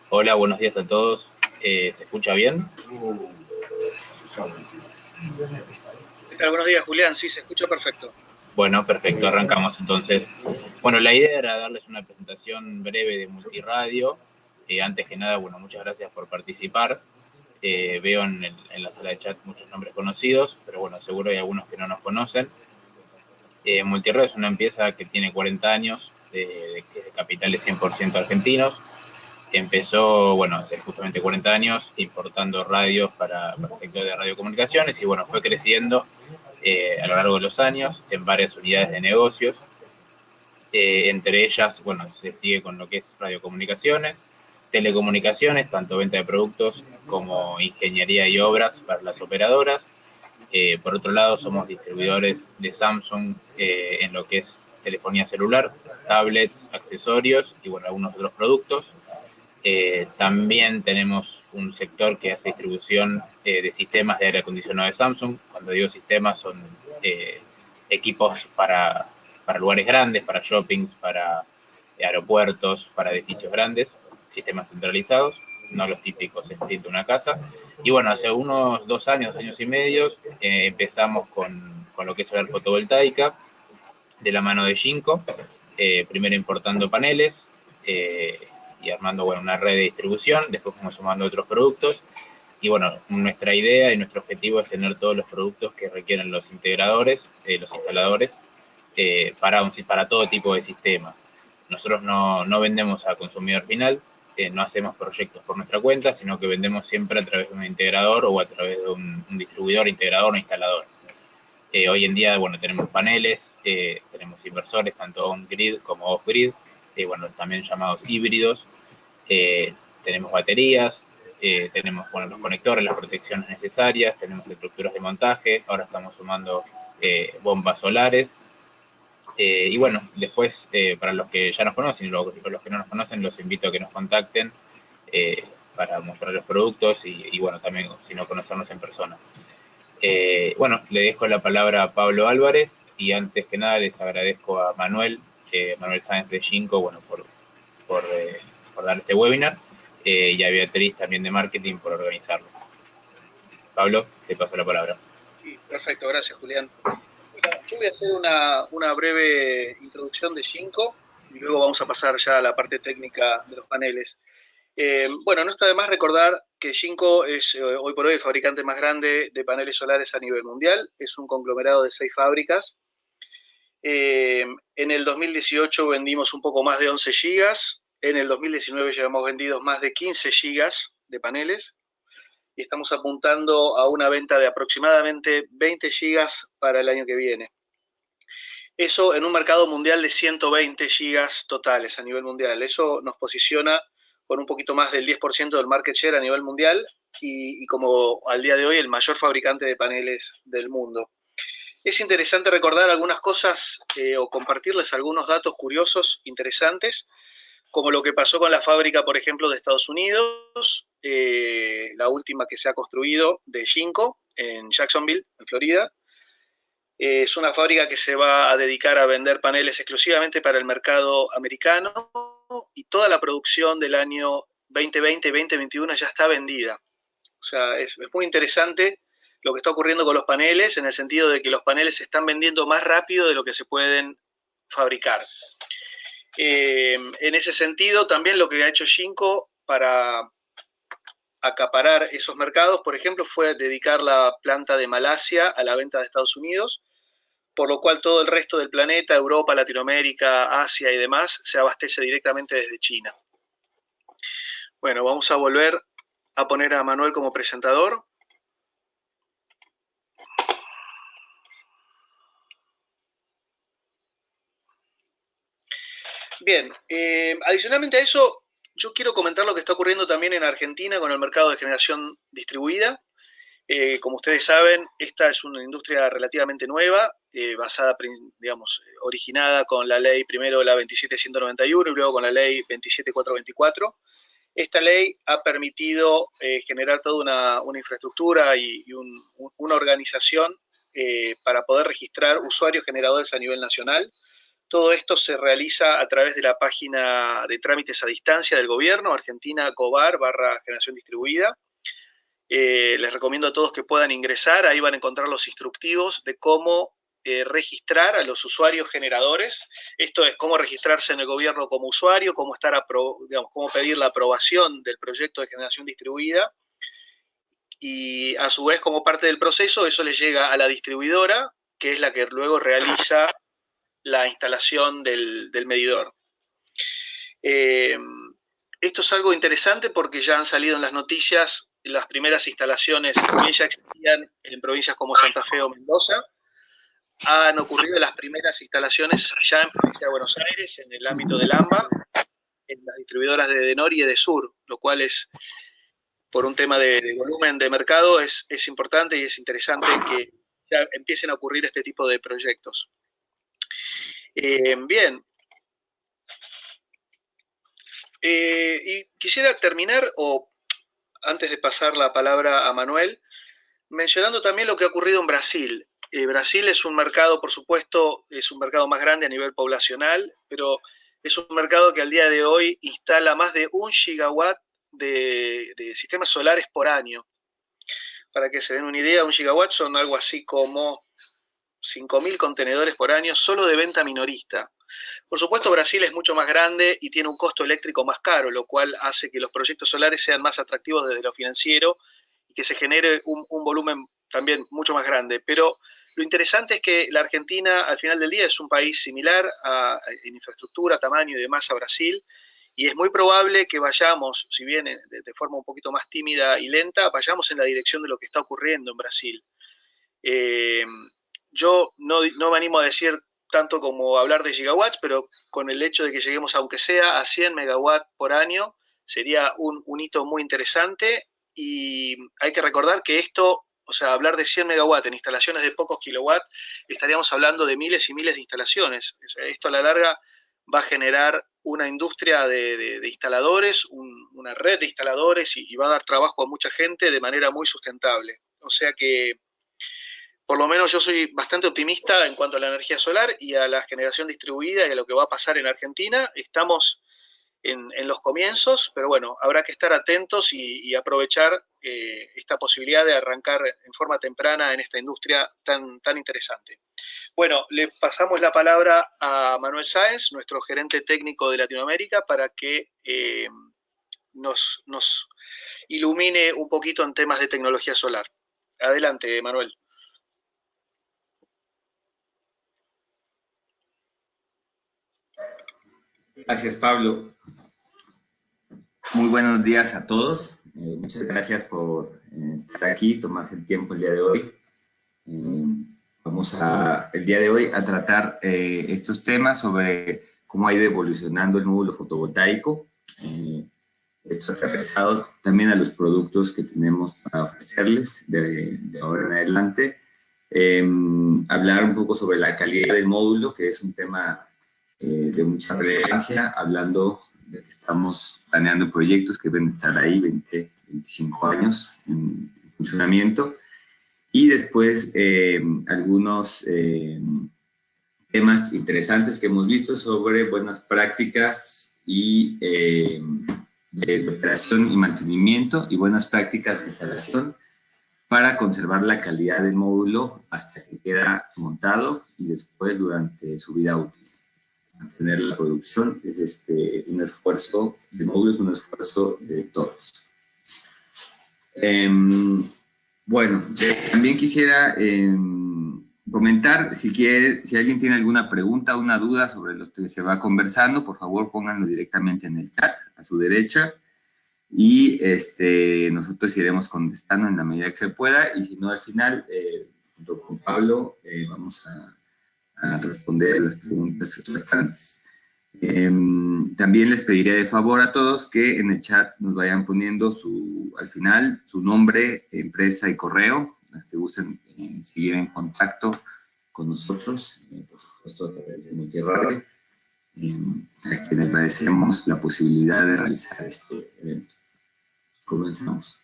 Hola, buenos días a todos. ¿Se escucha bien? ¿Qué tal? Buenos días, Julián. Sí, se escucha perfecto. Bueno, perfecto, arrancamos entonces. Bueno, la idea era darles una presentación breve de Multiradio. Antes que nada, bueno, muchas gracias por participar. Veo en la sala de chat muchos nombres conocidos, pero bueno, seguro hay algunos que no nos conocen. Multiradio es una empresa que tiene 40 años, que es de capitales 100% argentinos. Empezó, bueno, hace justamente 40 años importando radios para el sector de radiocomunicaciones y bueno, fue creciendo a lo largo de los años en varias unidades de negocios. Entre ellas, bueno, se sigue con lo que es radiocomunicaciones, telecomunicaciones, tanto venta de productos como ingeniería y obras para las operadoras. Por otro lado, somos distribuidores de Samsung en lo que es telefonía celular, tablets, accesorios y bueno, algunos otros productos. También tenemos un sector que hace distribución de sistemas de aire acondicionado de Samsung. Cuando digo sistemas son equipos para lugares grandes, para shoppings, para aeropuertos, para edificios grandes, sistemas centralizados, no los típicos de una casa. Y bueno, hace unos 2 años y medio, empezamos con lo que es solar fotovoltaica, de la mano de Jinko, primero importando paneles y armando bueno, una red de distribución, después fuimos sumando otros productos. Y bueno, nuestra idea y nuestro objetivo es tener todos los productos que requieren los integradores, los instaladores, para todo tipo de sistema. Nosotros no vendemos a consumidor final, no hacemos proyectos por nuestra cuenta, sino que vendemos siempre a través de un integrador o a través de un distribuidor, integrador o instalador. Hoy en día, bueno, tenemos paneles, tenemos inversores, tanto on-grid como off-grid, bueno, también llamados híbridos, tenemos baterías, tenemos bueno, los conectores, las protecciones necesarias, tenemos estructuras de montaje, ahora estamos sumando bombas solares. Y bueno, después, para los que ya nos conocen y los que no nos conocen, los invito a que nos contacten para mostrar los productos y bueno, también si no conocernos en persona. Bueno, le dejo la palabra a Pablo Álvarez y antes que nada les agradezco a Manuel, Manuel Sáenz de Jinko, bueno, por dar este webinar y a Beatriz también de marketing por organizarlo. Pablo, te paso la palabra. Sí, perfecto, gracias, Julián. Bueno, yo voy a hacer una breve introducción de Jinko y luego vamos a pasar ya a la parte técnica de los paneles. Bueno, no está de más recordar que Jinko es hoy por hoy el fabricante más grande de paneles solares a nivel mundial. Es un conglomerado de 6 fábricas. En el 2018 vendimos un poco más de 11 gigas. En el 2019 llevamos vendidos más de 15 gigas de paneles. Y estamos apuntando a una venta de aproximadamente 20 gigas para el año que viene. Eso en un mercado mundial de 120 gigas totales a nivel mundial. Eso nos posiciona con un poquito más del 10% del market share a nivel mundial y como al día de hoy el mayor fabricante de paneles del mundo. Es interesante recordar algunas cosas o compartirles algunos datos curiosos, interesantes, como lo que pasó con la fábrica, por ejemplo, de Estados Unidos, la última que se ha construido de Jinko en Jacksonville, en Florida. Es una fábrica que se va a dedicar a vender paneles exclusivamente para el mercado americano y toda la producción del año 2020 y 2021 ya está vendida. O sea, es muy interesante lo que está ocurriendo con los paneles en el sentido de que los paneles se están vendiendo más rápido de lo que se pueden fabricar. En ese sentido, también lo que ha hecho Jinko para acaparar esos mercados, por ejemplo, fue dedicar la planta de Malasia a la venta de Estados Unidos, por lo cual todo el resto del planeta, Europa, Latinoamérica, Asia y demás, se abastece directamente desde China. Bueno, vamos a volver a poner a Manuel como presentador. Bien, adicionalmente a eso, yo quiero comentar lo que está ocurriendo también en Argentina con el mercado de generación distribuida. Como ustedes saben, esta es una industria relativamente nueva, basada, digamos, originada con la ley, primero la 27191 y luego con la ley 27424. Esta ley ha permitido generar toda una infraestructura y una organización para poder registrar usuarios generadores a nivel nacional. Todo esto se realiza a través de la página de trámites a distancia del gobierno, Argentina Gobar /generación distribuida. Les recomiendo a todos que puedan ingresar, ahí van a encontrar los instructivos de cómo registrar a los usuarios generadores. Esto es cómo registrarse en el gobierno como usuario, cómo, digamos, cómo pedir la aprobación del proyecto de generación distribuida, y a su vez, como parte del proceso, eso le llega a la distribuidora, que es la que luego realiza la instalación del medidor. Esto es algo interesante porque ya han salido en las noticias las primeras instalaciones, que ya existían en provincias como Santa Fe o Mendoza. Han ocurrido las primeras instalaciones ya en provincia de Buenos Aires, en el ámbito del AMBA, en las distribuidoras de Edenor y Edesur, lo cual es, por un tema de volumen de mercado, es importante y es interesante que ya empiecen a ocurrir este tipo de proyectos. Bien. Y quisiera terminar, o antes de pasar la palabra a Manuel, mencionando también lo que ha ocurrido en Brasil. Brasil es un mercado, por supuesto, es un mercado más grande a nivel poblacional, pero es un mercado que al día de hoy instala más de 1 gigawatt de sistemas solares por año. Para que se den una idea, 1 gigawatt son algo así como 5.000 contenedores por año solo de venta minorista. Por supuesto, Brasil es mucho más grande y tiene un costo eléctrico más caro, lo cual hace que los proyectos solares sean más atractivos desde lo financiero y que se genere un volumen también mucho más grande. Pero lo interesante es que la Argentina, al final del día, es un país similar en infraestructura, tamaño y demás a Brasil, y es muy probable que vayamos, si bien de forma un poquito más tímida y lenta, vayamos en la dirección de lo que está ocurriendo en Brasil. Yo no me animo a decir tanto como hablar de gigawatts, pero con el hecho de que lleguemos, aunque sea a 100 megawatts por año, sería un hito muy interesante. Y hay que recordar que esto, o sea, hablar de 100 megawatts en instalaciones de pocos kilowatts, estaríamos hablando de miles y miles de instalaciones. O sea, esto a la larga va a generar una industria de instaladores, una red de instaladores, y va a dar trabajo a mucha gente de manera muy sustentable. O sea que por lo menos yo soy bastante optimista en cuanto a la energía solar y a la generación distribuida y a lo que va a pasar en Argentina. Estamos en los comienzos, pero bueno, habrá que estar atentos y aprovechar esta posibilidad de arrancar en forma temprana en esta industria tan interesante. Bueno, le pasamos la palabra a Manuel Sáenz, nuestro gerente técnico de Latinoamérica, para que nos ilumine un poquito en temas de tecnología solar. Adelante, Manuel. Gracias, Pablo. Muy buenos días a todos. Muchas gracias por estar aquí, tomarse el tiempo el día de hoy. Vamos el día de hoy a tratar estos temas sobre cómo ha ido evolucionando el módulo fotovoltaico. Esto atravesado también a los productos que tenemos para ofrecerles de ahora en adelante. Hablar un poco sobre la calidad del módulo, que es un tema de mucha relevancia, hablando de que estamos planeando proyectos que deben estar ahí 20, 25 años en funcionamiento. Y después algunos temas interesantes que hemos visto sobre buenas prácticas y de operación y mantenimiento y buenas prácticas de instalación para conservar la calidad del módulo hasta que queda montado y después durante su vida útil. Mantener la producción es un esfuerzo, el módulo es un esfuerzo de todos. Bueno, también quisiera comentar, si alguien tiene alguna pregunta o una duda sobre lo que se va conversando, por favor pónganlo directamente en el chat a su derecha y nosotros iremos contestando en la medida que se pueda, y si no, al final, junto con Pablo, vamos a responder las preguntas restantes. También les pediría de favor a todos que en el chat nos vayan poniendo al final su nombre, empresa y correo, las que gusten seguir en contacto con nosotros, por supuesto a través de Multiradio, a quienes agradecemos la posibilidad de realizar este evento. Comenzamos.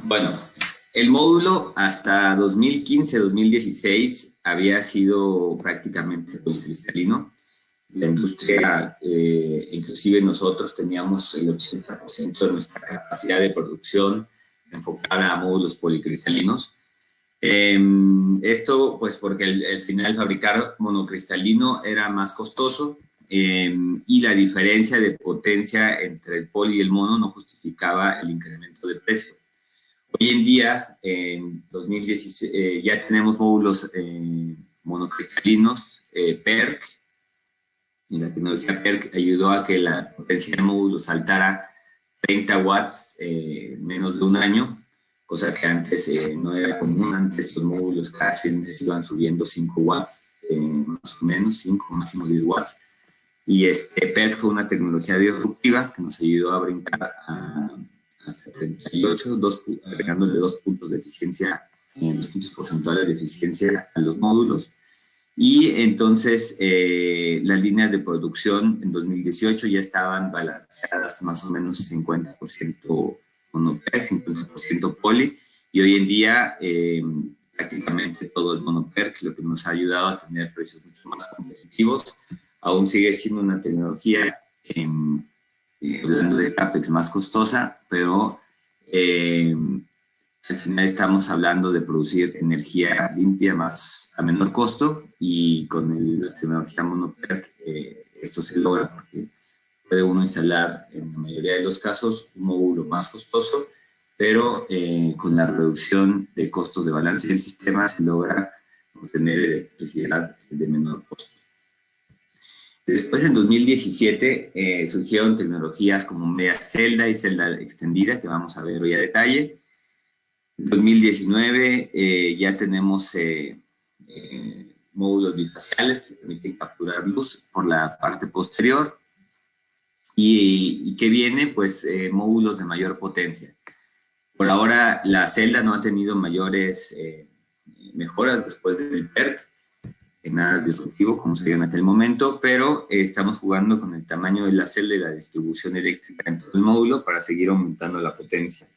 Bueno, el módulo hasta 2015-2016 había sido prácticamente policristalino. La industria, inclusive nosotros teníamos el 80% de nuestra capacidad de producción enfocada a módulos policristalinos. Esto pues porque al final fabricar monocristalino era más costoso y la diferencia de potencia entre el poli y el mono no justificaba el incremento de precio. Hoy en día, en 2016, ya tenemos módulos monocristalinos PERC, y la tecnología PERC ayudó a que la potencia del módulo saltara 30 watts en menos de un año, cosa que antes no era común. Antes los módulos cada 6 meses iban subiendo 5 watts, más o menos, 5, máximo 10 watts. Y PERC fue una tecnología disruptiva que nos ayudó a brincar hasta 38, agregándole 2 puntos de eficiencia, 2 puntos porcentuales de eficiencia a los módulos. Y entonces las líneas de producción en 2018 ya estaban balanceadas más o menos 50% monoPERC, 50% poli, y hoy en día prácticamente todo es monoPERC, lo que nos ha ayudado a tener precios mucho más competitivos. Aún sigue siendo una tecnología hablando de CAPEX más costosa, pero al final estamos hablando de producir energía limpia a menor costo, y con la tecnología monoPERC esto se logra porque puede uno instalar en la mayoría de los casos un módulo más costoso, pero con la reducción de costos de balance del sistema se logra obtener electricidad de menor costo. Después, en 2017, surgieron tecnologías como media celda y celda extendida, que vamos a ver hoy a detalle. En 2019 ya tenemos módulos bifaciales que permiten capturar luz por la parte posterior. ¿Y qué viene? Pues módulos de mayor potencia. Por ahora, la celda no ha tenido mayores mejoras después del PERC. Nada disruptivo como se dio en aquel momento, pero estamos jugando con el tamaño de la celda y la distribución eléctrica en todo el módulo para seguir aumentando la potencia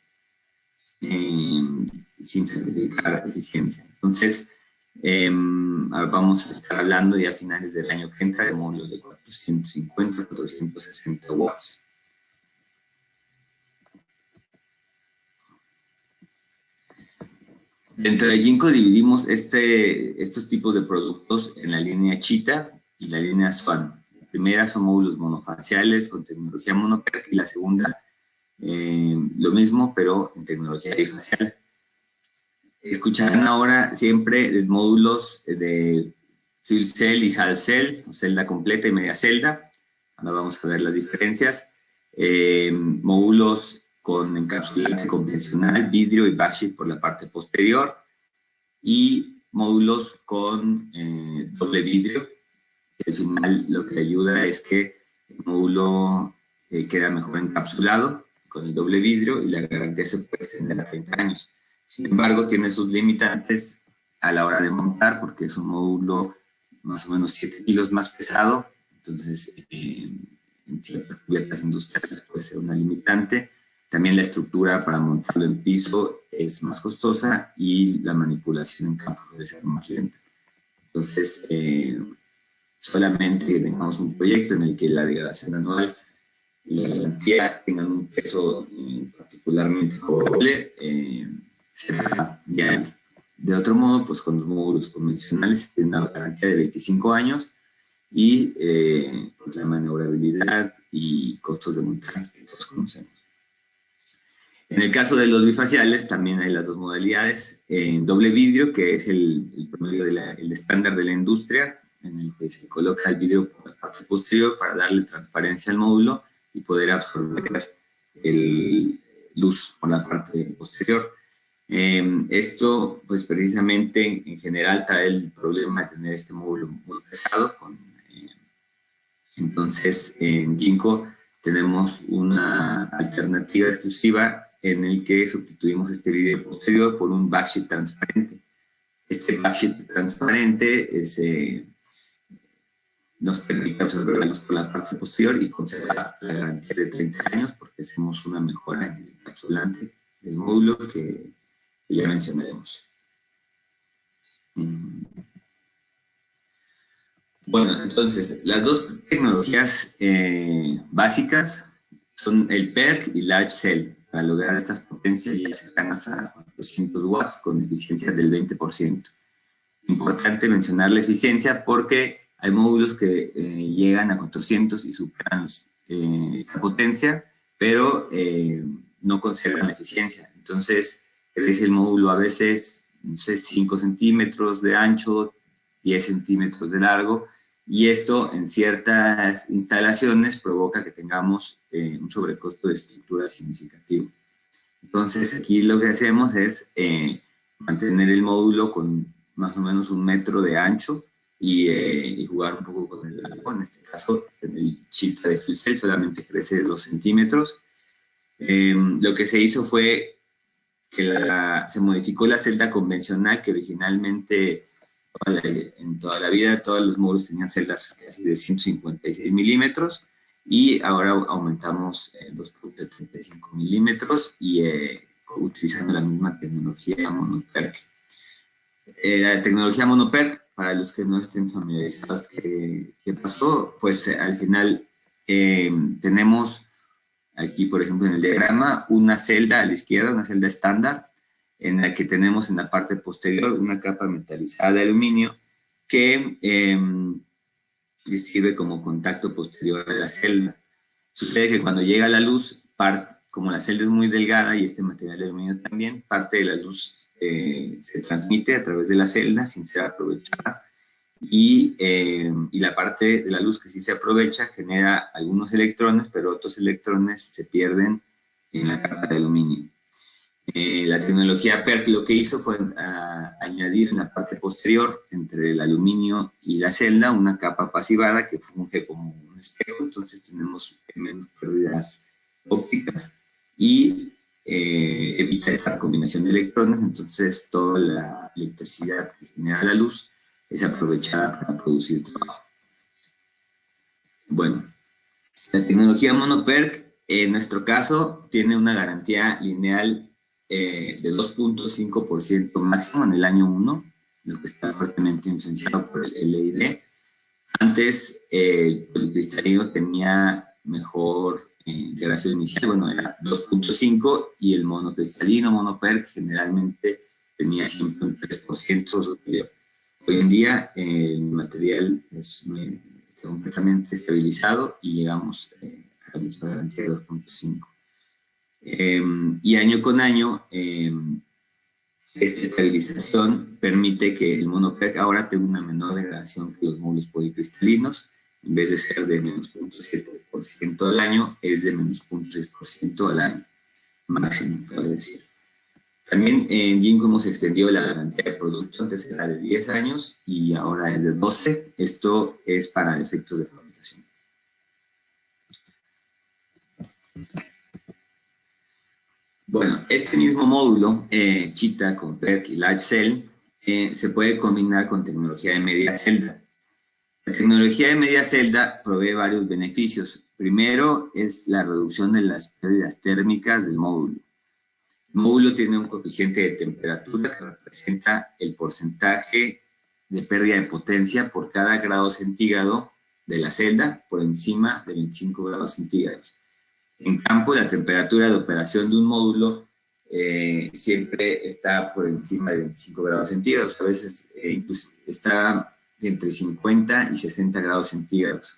sin sacrificar eficiencia. Entonces, vamos a estar hablando ya a finales del año que entra de módulos de 450 a 460 watts. Dentro de Jinko dividimos estos tipos de productos en la línea Cheetah y la línea Swan. La primera son módulos monofaciales con tecnología monoPERC, y la segunda lo mismo, pero en tecnología bifacial. Escucharán ahora siempre módulos de full cell y half cell, o celda completa y media celda. Ahora vamos a ver las diferencias. Módulos con encapsulante convencional, vidrio y backsheet por la parte posterior, y módulos con doble vidrio, que al final lo que ayuda es que el módulo queda mejor encapsulado con el doble vidrio y la garantía se puede extender a 30 años. Sin embargo, tiene sus limitantes a la hora de montar, porque es un módulo más o menos 7 kilos más pesado, entonces en ciertas cubiertas industriales puede ser una limitante. También la estructura para montarlo en piso es más costosa y la manipulación en campo debe ser más lenta. Entonces, solamente tengamos un proyecto en el que la degradación anual y la garantía tengan un peso particularmente favorable, será viable. De otro modo, pues con los módulos convencionales tienen una garantía de 25 años y pues la maniobrabilidad y costos de montaje que todos conocemos. En el caso de los bifaciales también hay las dos modalidades. Doble vidrio, que es el promedio el estándar de la industria, en el que se coloca el vidrio por la parte posterior para darle transparencia al módulo y poder absorber luz por la parte posterior. Esto, pues precisamente en general trae el problema de tener este módulo muy pesado. Entonces, en Ginkgo tenemos una alternativa exclusiva en el que sustituimos este vídeo posterior por un backsheet transparente. Este backsheet transparente nos permite absorber la luz por la parte posterior y conservar la garantía de 30 años porque hacemos una mejora en el encapsulante del módulo que ya mencionaremos. Bueno, entonces, las dos tecnologías básicas son el PERC y Large Cell, para lograr estas potencias ya cercanas a 400 watts con eficiencia del 20%. Importante mencionar la eficiencia porque hay módulos que llegan a 400 y superan esta potencia, pero no conservan la eficiencia. Entonces, crece el módulo a veces, no sé, 5 centímetros de ancho, 10 centímetros de largo, y esto en ciertas instalaciones provoca que tengamos un sobrecosto de estructura significativo. Entonces, aquí lo que hacemos es mantener el módulo con más o menos 1 metro de ancho y jugar un poco con el largo. En este caso, en el Chita de Fuel Cell solamente crece 2 centímetros. Lo que se hizo fue que se modificó la celda convencional, que originalmente en toda la vida todos los módulos tenían celdas casi de 156 milímetros y ahora aumentamos 2.75 milímetros y utilizando la misma tecnología monoperc. La tecnología monoperc, para los que no estén familiarizados, ¿qué pasó? Pues al final tenemos aquí, por ejemplo, en el diagrama, una celda a la izquierda, una celda estándar, en la que tenemos en la parte posterior una capa metalizada de aluminio que sirve como contacto posterior de la celda. Sucede que cuando llega la luz, como la celda es muy delgada y este material de aluminio también, parte de la luz se transmite a través de la celda sin ser aprovechada y la parte de la luz que sí se aprovecha genera algunos electrones, pero otros electrones se pierden en la capa de aluminio. La tecnología PERC lo que hizo fue añadir en la parte posterior, entre el aluminio y la celda, una capa pasivada que funge como un espejo, entonces tenemos menos pérdidas ópticas y evita esta combinación de electrones, entonces toda la electricidad que genera la luz es aprovechada para producir trabajo. Bueno, la tecnología monoperc, en nuestro caso, tiene una garantía lineal de 2.5% máximo en el año 1, lo que está fuertemente influenciado por el LID. Antes, el policristalino tenía mejor integración inicial, bueno, era 2.5, y el monocristalino, monoperc, generalmente tenía siempre un 3% superior. Hoy en día, el material está completamente estabilizado y llegamos a la misma garantía de 2.5. Y año con año, esta estabilización permite que el monoperc ahora tenga una menor degradación que los módulos policristalinos. En vez de ser de menos 0.7% al año, es de menos 0.6% al año, máximo, cabe decir. También en Ginkgo hemos extendido la garantía de producto, antes era de 10 años y ahora es de 12. Esto es para efectos de fabricación. Bueno, este mismo módulo, Chita con PERC y Large Cell, se puede combinar con tecnología de media celda. La tecnología de media celda provee varios beneficios. Primero es la reducción de las pérdidas térmicas del módulo. El módulo tiene un coeficiente de temperatura que representa el porcentaje de pérdida de potencia por cada grado centígrado de la celda por encima de 25 grados centígrados. En campo, la temperatura de operación de un módulo siempre está por encima de 25 grados centígrados, a veces incluso está entre 50 y 60 grados centígrados,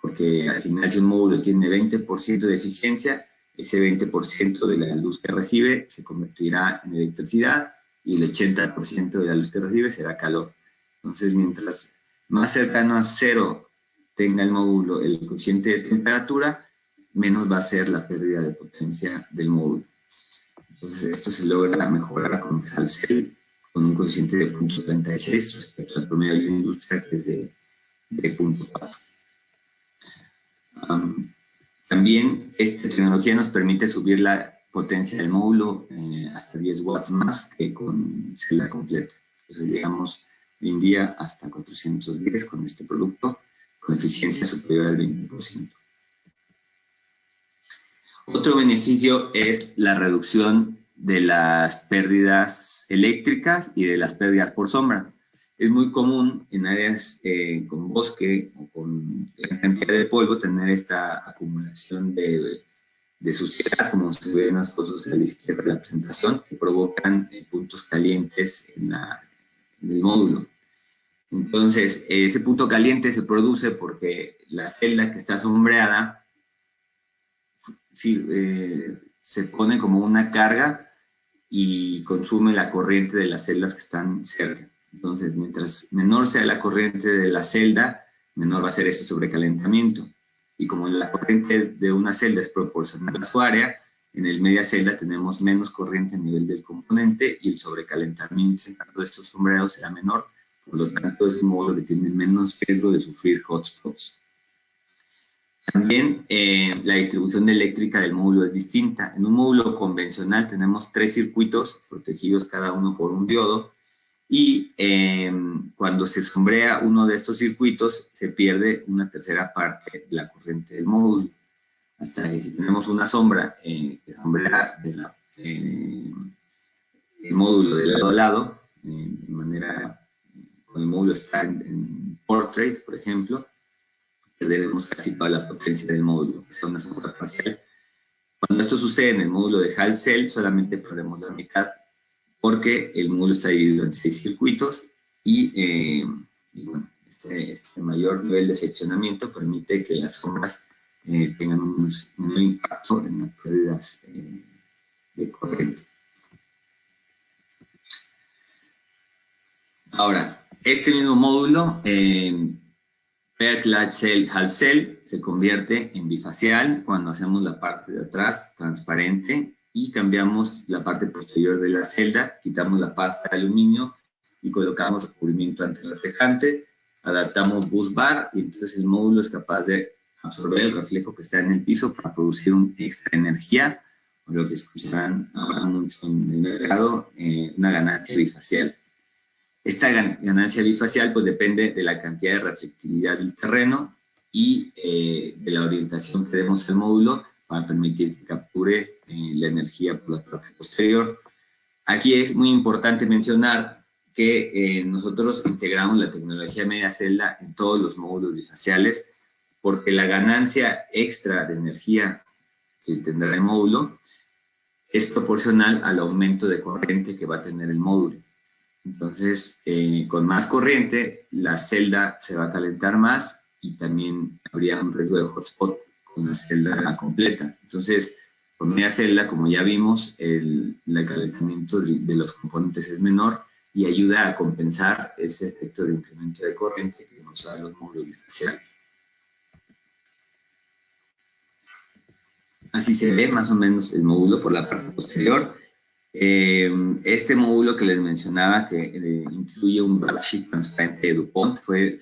porque al final si un módulo tiene 20% de eficiencia, ese 20% de la luz que recibe se convertirá en electricidad y el 80% de la luz que recibe será calor. Entonces, mientras más cercano a cero tenga el módulo el coeficiente de temperatura, menos va a ser la pérdida de potencia del módulo. Entonces esto se logra mejorar con Half Cell con un coeficiente de 0.36 respecto al promedio de la industria, que es de 0.4. También esta tecnología nos permite subir la potencia del módulo hasta 10 watts más que con celda completa. Entonces llegamos hoy en día hasta 410 con este producto, con eficiencia superior al 20%. Otro beneficio es la reducción de las pérdidas eléctricas y de las pérdidas por sombra. Es muy común en áreas con bosque o con gran cantidad de polvo tener esta acumulación de suciedad, como se ve en las fotos a la izquierda de la presentación, que provocan puntos calientes en el módulo. Entonces, ese punto caliente se produce porque la celda que está sombreada se pone como una carga y consume la corriente de las celdas que están cerca. Entonces, mientras menor sea la corriente de la celda, menor va a ser este sobrecalentamiento. Y como la corriente de una celda es proporcional a su área, en el media celda tenemos menos corriente a nivel del componente y el sobrecalentamiento en caso de estos sombreados será menor. Por lo tanto, es un módulo que tiene menos riesgo de sufrir hotspots. También la distribución eléctrica del módulo es distinta. En un módulo convencional tenemos 3 circuitos protegidos cada uno por un diodo y cuando se sombrea uno de estos circuitos se pierde una tercera parte de la corriente del módulo. Hasta que si tenemos una sombra que sombrea el módulo de lado a lado, de manera, cuando el módulo está en portrait, por ejemplo, perderemos casi toda la potencia del módulo, que sea una sombra parcial. Cuando esto sucede en el módulo de Half Cell, solamente perdemos la mitad, porque el módulo está dividido en 6 circuitos y bueno, este mayor nivel de seccionamiento permite que las sombras tengan un menor impacto en las pérdidas de corriente. Ahora, este mismo módulo, PERC Large Cell Half Cell, se convierte en bifacial cuando hacemos la parte de atrás transparente y cambiamos la parte posterior de la celda, quitamos la pasta de aluminio y colocamos recubrimiento antirreflejante, adaptamos bus bar y entonces el módulo es capaz de absorber el reflejo que está en el piso para producir una extra energía, o lo que escucharán ahora mucho en el mercado, una ganancia bifacial. Esta ganancia bifacial pues depende de la cantidad de reflectividad del terreno y de la orientación que demos al módulo para permitir que capture la energía por la parte posterior. Aquí es muy importante mencionar que nosotros integramos la tecnología media celda en todos los módulos bifaciales porque la ganancia extra de energía que tendrá el módulo es proporcional al aumento de corriente que va a tener el módulo. Entonces, con más corriente, la celda se va a calentar más y también habría un riesgo de hotspot con la celda completa. Entonces, con media celda, como ya vimos, el calentamiento de los componentes es menor y ayuda a compensar ese efecto de incremento de corriente que nos dan los módulos bifaciales. Así se ve más o menos el módulo por la parte posterior. Este módulo que les mencionaba que incluye un backsheet transparente de DuPont fue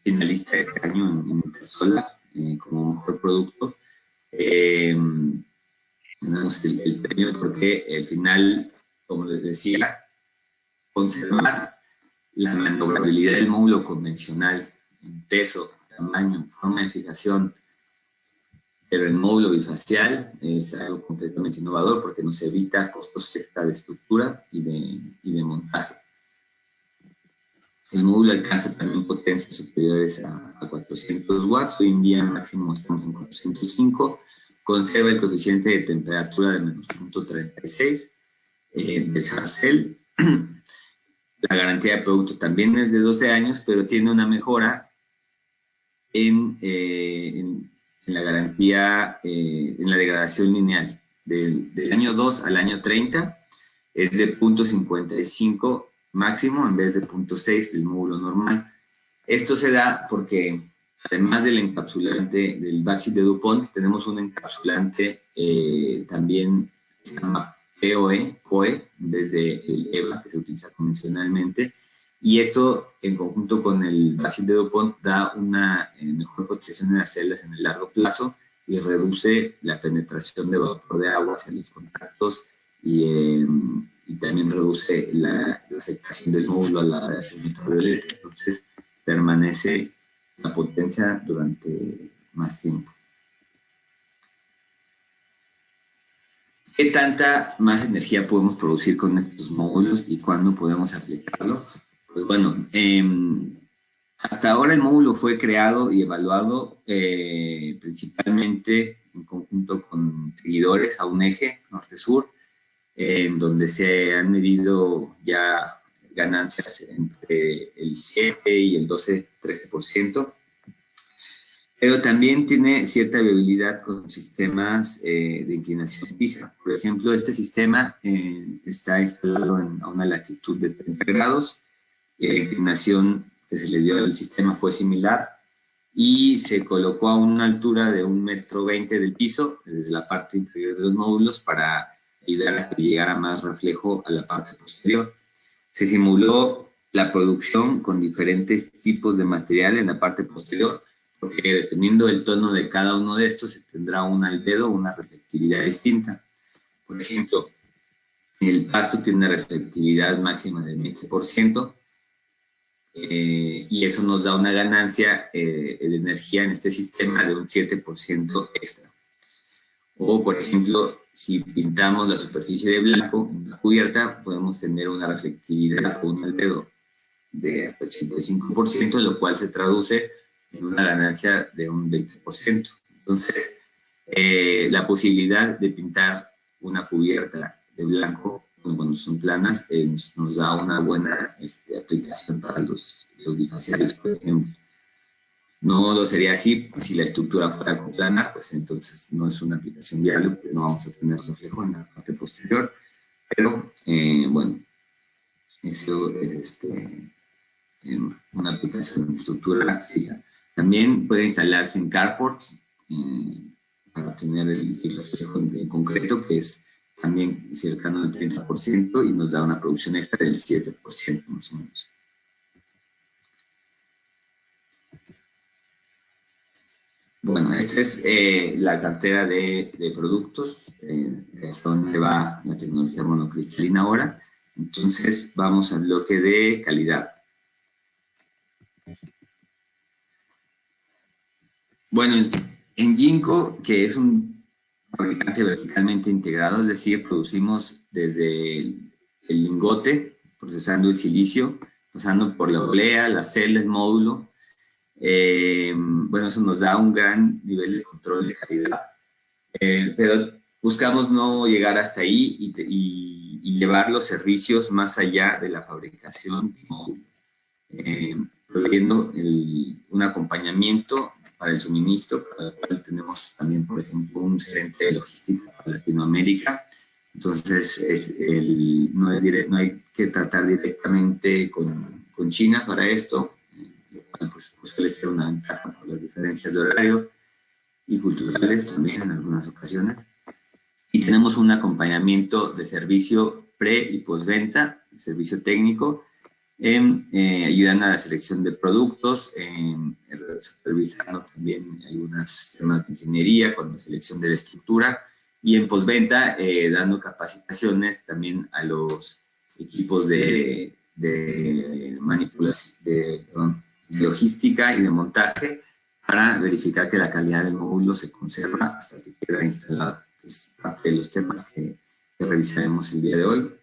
finalista este año en Intersolar como mejor producto. Ganamos el premio porque al final, como les decía, conservar la maniobrabilidad del módulo convencional en peso, tamaño, forma de fijación, pero el módulo bifacial es algo completamente innovador porque nos evita costos extra de estructura y de montaje. El módulo alcanza también potencias superiores a 400 watts. Hoy en día máximo estamos en 405. Conserva el coeficiente de temperatura de menos 0.36 del Half Cell. La garantía de producto también es de 12 años, pero tiene una mejora en la garantía, en la degradación lineal. Del año 2 al año 30 es de 0.55 máximo en vez de 0.6 del módulo normal. Esto se da porque además del encapsulante del backsheet de DuPont, tenemos un encapsulante también que se llama COE, en vez de el EVA que se utiliza convencionalmente. Y esto, en conjunto con el backshit de DuPont, da una mejor protección de las celdas en el largo plazo y reduce la penetración de vapor de agua hacia los contactos y también reduce la afectación del módulo a la radiación ultravioleta. Entonces, permanece la potencia durante más tiempo. ¿Qué tanta más energía podemos producir con estos módulos y cuándo podemos aplicarlo? Pues bueno, hasta ahora el módulo fue creado y evaluado principalmente en conjunto con seguidores a un eje norte-sur, en donde se han medido ya ganancias entre el 7 y el 12-13%, pero también tiene cierta viabilidad con sistemas de inclinación fija. Por ejemplo, este sistema está instalado a una latitud de 30 grados, y la inclinación que se le dio al sistema fue similar, y se colocó a una altura de 1,20 m del piso, desde la parte inferior de los módulos, para ayudar a que llegara más reflejo a la parte posterior. Se simuló la producción con diferentes tipos de material en la parte posterior, porque dependiendo del tono de cada uno de estos, se tendrá un albedo o una reflectividad distinta. Por ejemplo, el pasto tiene una reflectividad máxima del 20%, y eso nos da una ganancia de energía en este sistema de un 7% extra. O, por ejemplo, si pintamos la superficie de blanco en la cubierta, podemos tener una reflectividad o un albedo de hasta 85%, lo cual se traduce en una ganancia de un 20%. Entonces, la posibilidad de pintar una cubierta de blanco cuando son planas nos da una buena aplicación para los bifaciales, por ejemplo. No lo sería así si la estructura fuera coplana, pues entonces no es una aplicación viable, porque no vamos a tener reflejo en la parte posterior. Pero, bueno, eso es una aplicación de estructura fija. También puede instalarse en carports para obtener el reflejo en concreto, que es también cercano al 30%, y nos da una producción extra del 7% más o menos. Bueno, esta es la cartera de productos, hasta donde va la tecnología monocristalina ahora. Entonces, vamos al bloque de calidad. Bueno, en Jinko, que es un fabricante verticalmente integrado, es decir, producimos desde el lingote, procesando el silicio, pasando por la oblea, la celda, el módulo. Bueno, eso nos da un gran nivel de control de calidad, pero buscamos no llegar hasta ahí y llevar los servicios más allá de la fabricación de módulos, proveyendo un acompañamiento para el suministro, para el cual tenemos también, por ejemplo, un gerente de logística para Latinoamérica. Entonces, no hay que tratar directamente con China para esto, lo cual pues suele ser una ventaja por las diferencias de horario y culturales también en algunas ocasiones. Y tenemos un acompañamiento de servicio pre- y postventa, servicio técnico, ayudando a la selección de productos, supervisando también algunos temas de ingeniería con la selección de la estructura, y en postventa dando capacitaciones también a los equipos de manipulación, de logística y de montaje, para verificar que la calidad del módulo se conserva hasta que queda instalado. Es parte de los temas que revisaremos el día de hoy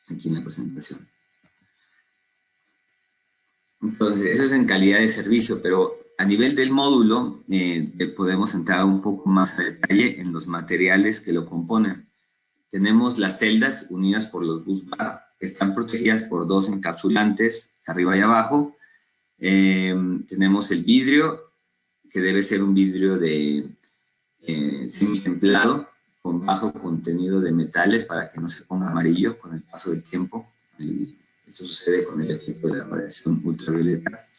aquí en la presentación. Entonces, eso es en calidad de servicio, pero a nivel del módulo podemos entrar un poco más a detalle en los materiales que lo componen. Tenemos las celdas unidas por los bus bar, que están protegidas por dos encapsulantes, arriba y abajo. Tenemos el vidrio, que debe ser un vidrio de semi-templado, con bajo contenido de metales para que no se ponga amarillo con el paso del tiempo. Esto sucede con el efecto de la radiación ultravioleta.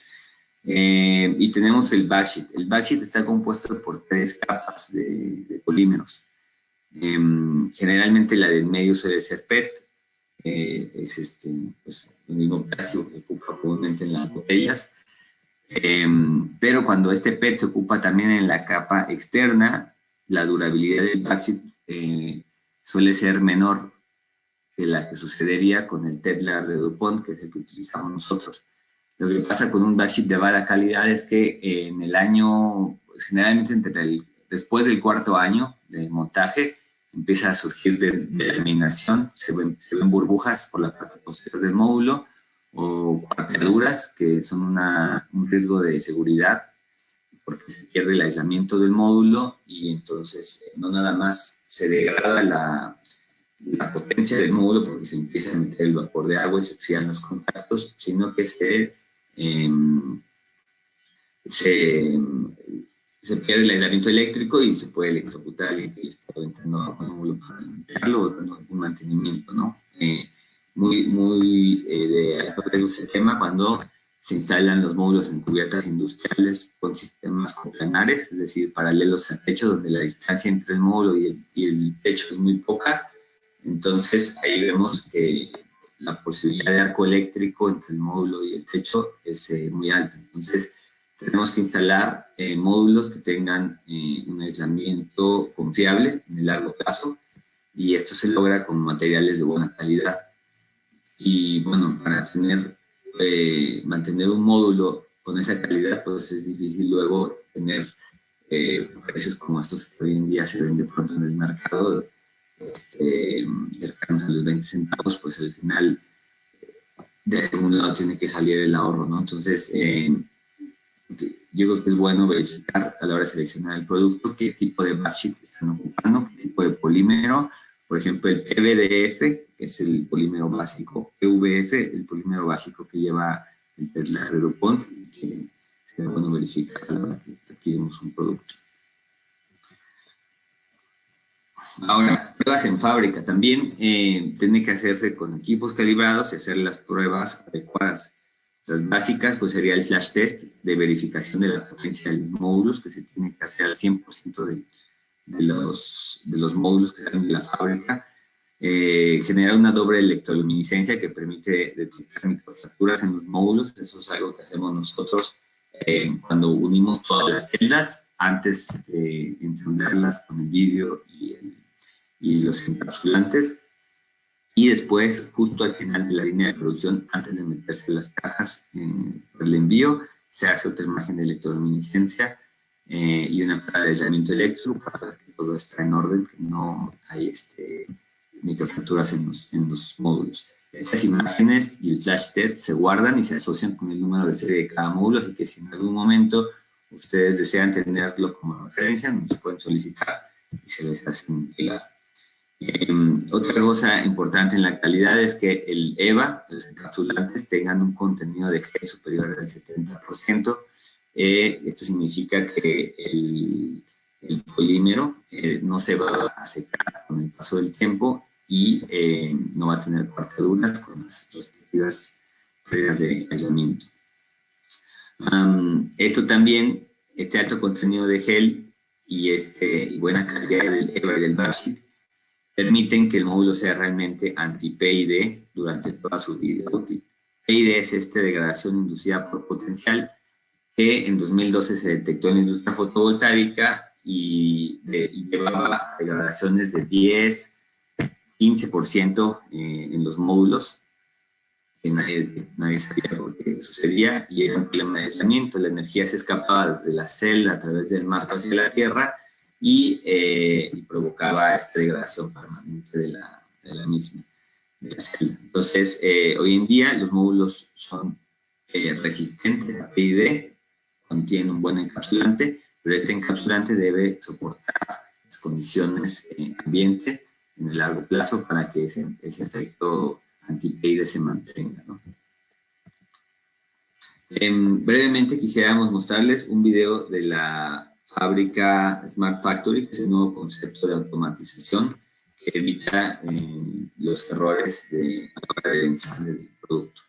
Y tenemos el backsheet. El backsheet está compuesto por 3 capas de polímeros. Generalmente la del medio suele ser PET, es pues, el mismo plástico que se ocupa comúnmente en las botellas, pero cuando este PET se ocupa también en la capa externa, la durabilidad del backsheet suele ser menor que la que sucedería con el Tedlar de DuPont, que es el que utilizamos nosotros. Lo que pasa con un backsheet de mala calidad es que en el año, pues, generalmente después del cuarto año de montaje, empieza a surgir de laminación, se ven burbujas por la parte posterior del módulo o cuarteaduras que son un riesgo de seguridad porque se pierde el aislamiento del módulo y entonces no nada más se degrada la potencia del módulo porque se empieza a meter el vapor de agua y se oxidan los contactos, sino que se pierde el aislamiento eléctrico y se puede electrocutar a alguien que le está aventando un módulo para limpiarlo o dando algún mantenimiento, ¿no? Muy de alto riesgo ese tema cuando se instalan los módulos en cubiertas industriales con sistemas coplanares, es decir, paralelos al techo, donde la distancia entre el módulo y el techo es muy poca. Entonces, ahí vemos que la posibilidad de arco eléctrico entre el módulo y el techo es muy alta. Entonces, tenemos que instalar módulos que tengan un aislamiento confiable en el largo plazo y esto se logra con materiales de buena calidad. Y bueno, para mantener un módulo con esa calidad, pues es difícil luego tener precios como estos que hoy en día se ven de pronto en el mercado, cercanos a los 20 centavos, pues al final de algún lado tiene que salir el ahorro, ¿no? Entonces, yo creo que es bueno verificar a la hora de seleccionar el producto qué tipo de backsheet están ocupando, qué tipo de polímero. Por ejemplo, el PVDF, que es el polímero básico, PVF, el polímero básico que lleva el Tedlar de DuPont, y que es bueno verificar a la hora que adquirimos un producto. Ahora, pruebas en fábrica también tiene que hacerse con equipos calibrados y hacer las pruebas adecuadas. Las básicas, pues sería el flash test de verificación de la potencia de los módulos, que se tiene que hacer al 100% de los módulos que salen de la fábrica. Generar una doble electroluminiscencia que permite detectar microfracturas en los módulos. Eso es algo que hacemos nosotros cuando unimos todas las celdas antes de ensamblarlas con el vidrio y los encapsulantes. Y después, justo al final de la línea de producción, antes de meterse las cajas por el envío, se hace otra imagen de electroluminiscencia y una prueba de aislamiento eléctrico para ver que todo está en orden, que no hay microfracturas en los módulos. Estas imágenes y el flash test se guardan y se asocian con el número de serie de cada módulo, así que si en algún momento ustedes desean tenerlo como referencia, nos pueden solicitar y se les hace llegar. Otra cosa importante en la calidad es que el EVA, los encapsulantes, tengan un contenido de gel superior al 70%. Esto significa que el polímero no se va a secar con el paso del tiempo y no va a tener cuarteaduras con las respectivas pérdidas de aislamiento. Esto también, este alto contenido de gel y buena calidad del EVA y del backsheet permiten que el módulo sea realmente anti-PID durante toda su vida útil. PID es degradación inducida por potencial que en 2012 se detectó en la industria fotovoltaica y llevaba a degradaciones de 10, 15% en los módulos, que nadie sabía lo que sucedía, y era un problema de aislamiento. La energía se escapaba desde la celda a través del marco hacia la Tierra y provocaba esta degradación permanente de la misma, de la celda. Entonces, hoy en día los módulos son resistentes a PID, contienen un buen encapsulante, pero este encapsulante debe soportar las condiciones ambiente en el largo plazo para que ese efecto anti-PID se mantenga, ¿no? Brevemente quisiéramos mostrarles un video de la fábrica Smart Factory, que es el nuevo concepto de automatización que evita los errores de la hora del ensamble del producto.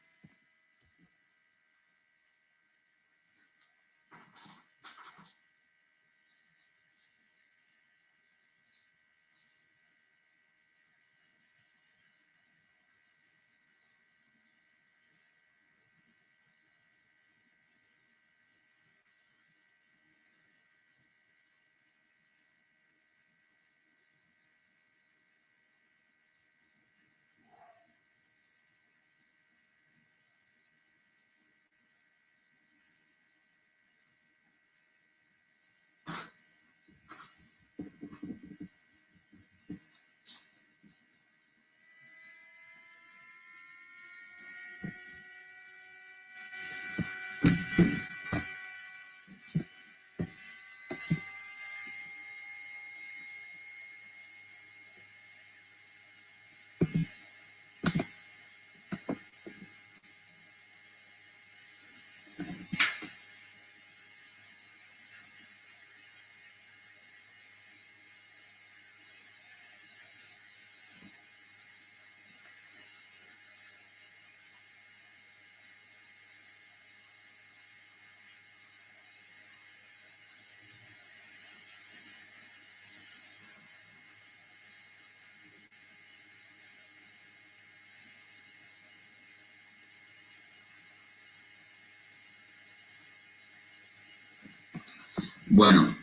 Bueno,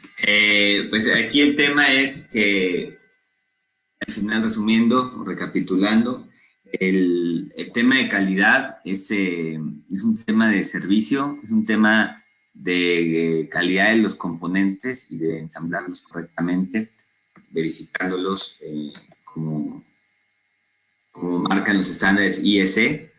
pues aquí el tema es que, al final, resumiendo o recapitulando, el tema de calidad es un tema de servicio, es un tema de calidad de los componentes y de ensamblarlos correctamente, verificándolos como marcan los estándares IEC,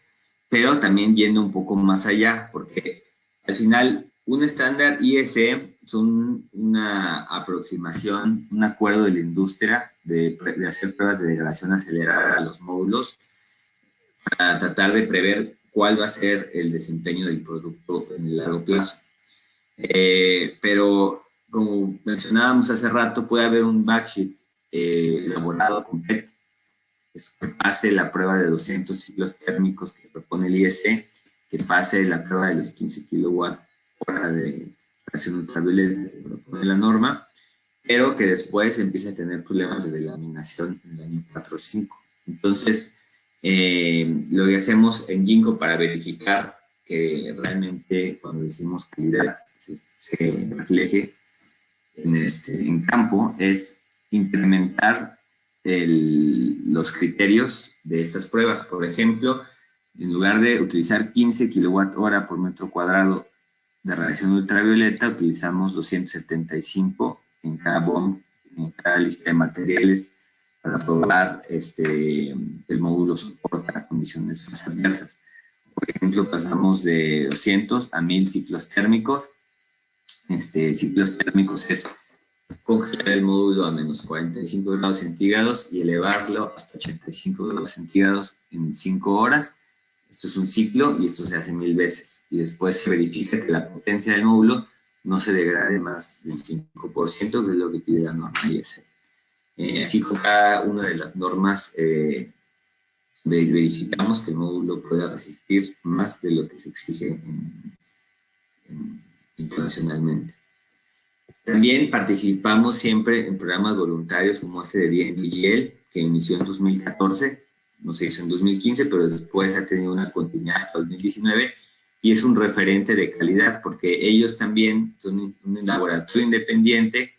pero también yendo un poco más allá, porque al final un estándar IEC es una aproximación, un acuerdo de la industria de hacer pruebas de degradación acelerada a los módulos para tratar de prever cuál va a ser el desempeño del producto en el largo plazo. Pero como mencionábamos hace rato, puede haber un backsheet elaborado con PET que pase la prueba de 200 ciclos térmicos que propone el IEC, que pase la prueba de los 15 kilowatt hora de radiación ultravioleta que propone la norma, pero que después empiece a tener problemas de delaminación en el año 4 o 5. Entonces, lo que hacemos en Ginkgo para verificar que realmente cuando decimos calidad se refleje en campo es implementar los criterios de estas pruebas. Por ejemplo, en lugar de utilizar 15 kilowatt hora por metro cuadrado de radiación ultravioleta, utilizamos 275 en cada BOM, en cada lista de materiales, para probar el módulo soporta condiciones más adversas. Por ejemplo, pasamos de 200 a 1000 ciclos térmicos. Ciclos térmicos es congelar el módulo a menos 45 grados centígrados y elevarlo hasta 85 grados centígrados en 5 horas. Esto es un ciclo y esto se hace 1000 veces. Y después se verifica que la potencia del módulo no se degrade más del 5%, que es lo que pide la norma IEC. Así con cada una de las normas verificamos que el módulo pueda resistir más de lo que se exige internacionalmente. También participamos siempre en programas voluntarios como este de DNVGL, que inició en 2014, no se hizo en 2015, pero después ha tenido una continuidad hasta 2019, y es un referente de calidad, porque ellos también son un laboratorio independiente,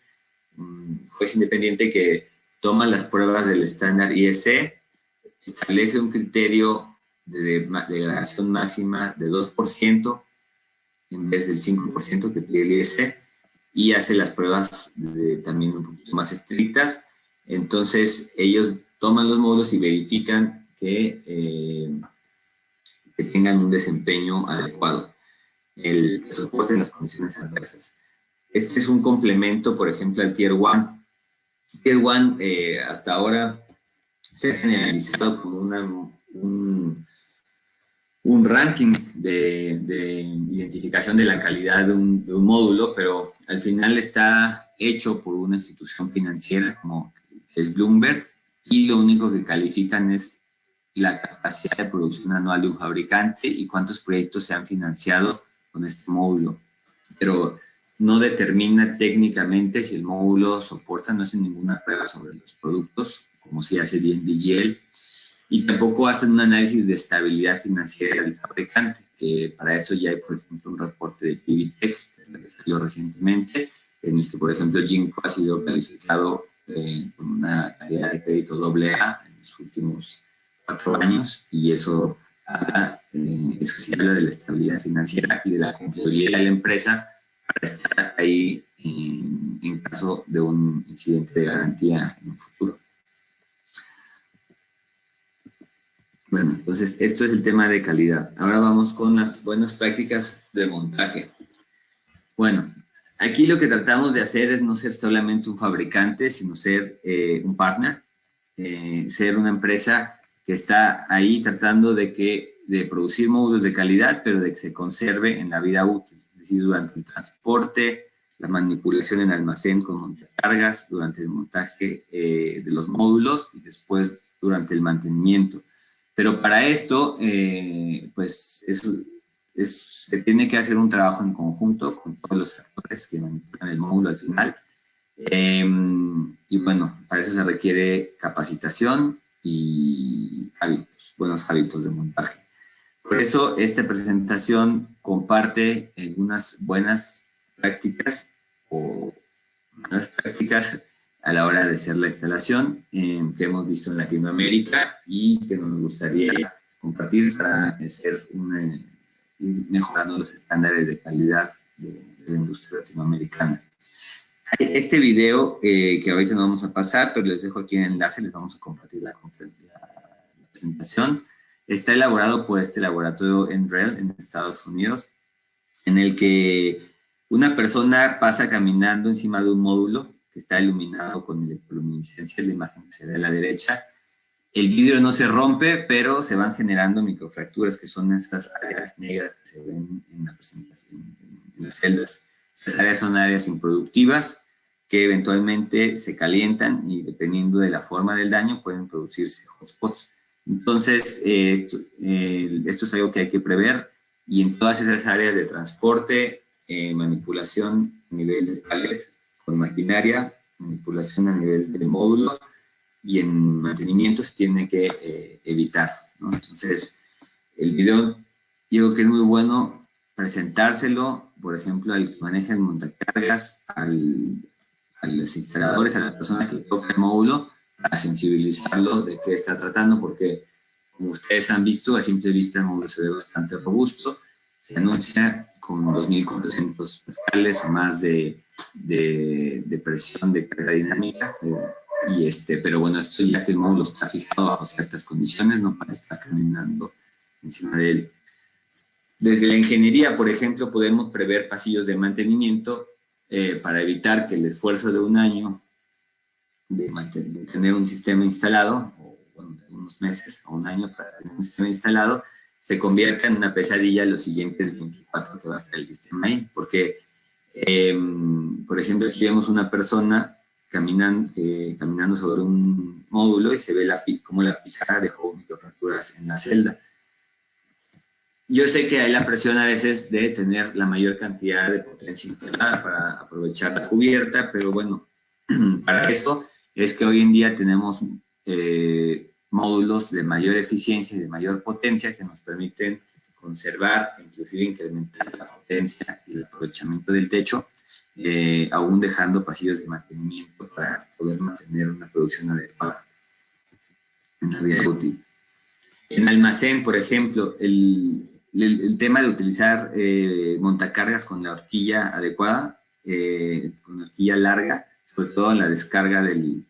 un juez independiente que toma las pruebas del estándar IEC, establece un criterio de degradación máxima de 2% en vez del 5% que pide el IEC, y hace las pruebas también un poquito más estrictas. Entonces, ellos toman los módulos y verifican que tengan un desempeño adecuado, que soporten las condiciones adversas. Este es un complemento, por ejemplo, al Tier 1. Tier 1 hasta ahora se ha generalizado como un ranking de identificación de la calidad de un módulo, pero al final está hecho por una institución financiera como es Bloomberg, y lo único que califican es la capacidad de producción anual de un fabricante y cuántos proyectos se han financiado con este módulo. Pero no determina técnicamente si el módulo soporta, no hace ninguna prueba sobre los productos, como si hace DNVGL, y tampoco hacen un análisis de estabilidad financiera del fabricante, que para eso ya hay, por ejemplo, un reporte de PBTech, que salió recientemente, en el que, por ejemplo, Ginkgo ha sido calificado con una calidad de crédito AA en los últimos 4 años, y eso sí habla de la estabilidad financiera y de la confiabilidad de la empresa para estar ahí en caso de un incidente de garantía en un futuro. Bueno, entonces esto es el tema de calidad. Ahora vamos con las buenas prácticas de montaje. Bueno, aquí lo que tratamos de hacer es no ser solamente un fabricante, sino ser un partner, ser una empresa que está ahí tratando de producir módulos de calidad, pero de que se conserve en la vida útil, es decir, durante el transporte, la manipulación en almacén con montacargas, durante el montaje de los módulos y después durante el mantenimiento. Pero para esto, pues se tiene que hacer un trabajo en conjunto con todos los actores que manipulan el módulo al final. Y bueno, para eso se requiere capacitación y buenos hábitos de montaje. Por eso esta presentación comparte algunas buenas prácticas o malas prácticas a la hora de hacer la instalación que hemos visto en Latinoamérica y que nos gustaría compartir para ir mejorando los estándares de calidad de la industria latinoamericana. Este video que ahorita no vamos a pasar, pero les dejo aquí el enlace, les vamos a compartir la presentación. Está elaborado por este laboratorio NREL en Estados Unidos, en el que una persona pasa caminando encima de un módulo que está iluminado con electroluminiscencia, la imagen que se ve a la derecha. El vidrio no se rompe, pero se van generando microfracturas, que son estas áreas negras que se ven en la presentación, en las celdas. Estas áreas son áreas improductivas que eventualmente se calientan y dependiendo de la forma del daño pueden producirse hotspots. Entonces, esto es algo que hay que prever y en todas esas áreas de transporte, manipulación a nivel de pallet con maquinaria, manipulación a nivel del módulo y en mantenimiento se tiene que evitar, ¿no? Entonces, el video, digo que es muy bueno presentárselo, por ejemplo, al que maneja el montacargas, a los instaladores, a la persona que toca el módulo, para sensibilizarlo de qué está tratando, porque como ustedes han visto, a simple vista el módulo se ve bastante robusto, se anuncia con 2.400 pascales o más de presión de carga dinámica, pero bueno, esto ya que el módulo está fijado bajo ciertas condiciones, no para estar caminando encima de él. Desde la ingeniería, por ejemplo, podemos prever pasillos de mantenimiento para evitar que el esfuerzo de un año de tener un sistema instalado, o bueno, de unos meses o un año para tener un sistema instalado, se convierta en una pesadilla los siguientes 24 que va a estar el sistema ahí. Porque, por ejemplo, aquí vemos una persona caminando sobre un módulo y se ve cómo la pizarra dejó microfracturas en la celda. Yo sé que hay la presión a veces de tener la mayor cantidad de potencia instalada para aprovechar la cubierta, pero bueno, para eso es que hoy en día tenemos módulos de mayor eficiencia y de mayor potencia que nos permiten conservar, inclusive incrementar la potencia y el aprovechamiento del techo, aún dejando pasillos de mantenimiento para poder mantener una producción adecuada en la vida útil. En almacén, por ejemplo, el tema de utilizar montacargas con la horquilla adecuada, con la horquilla larga, sobre todo en la descarga del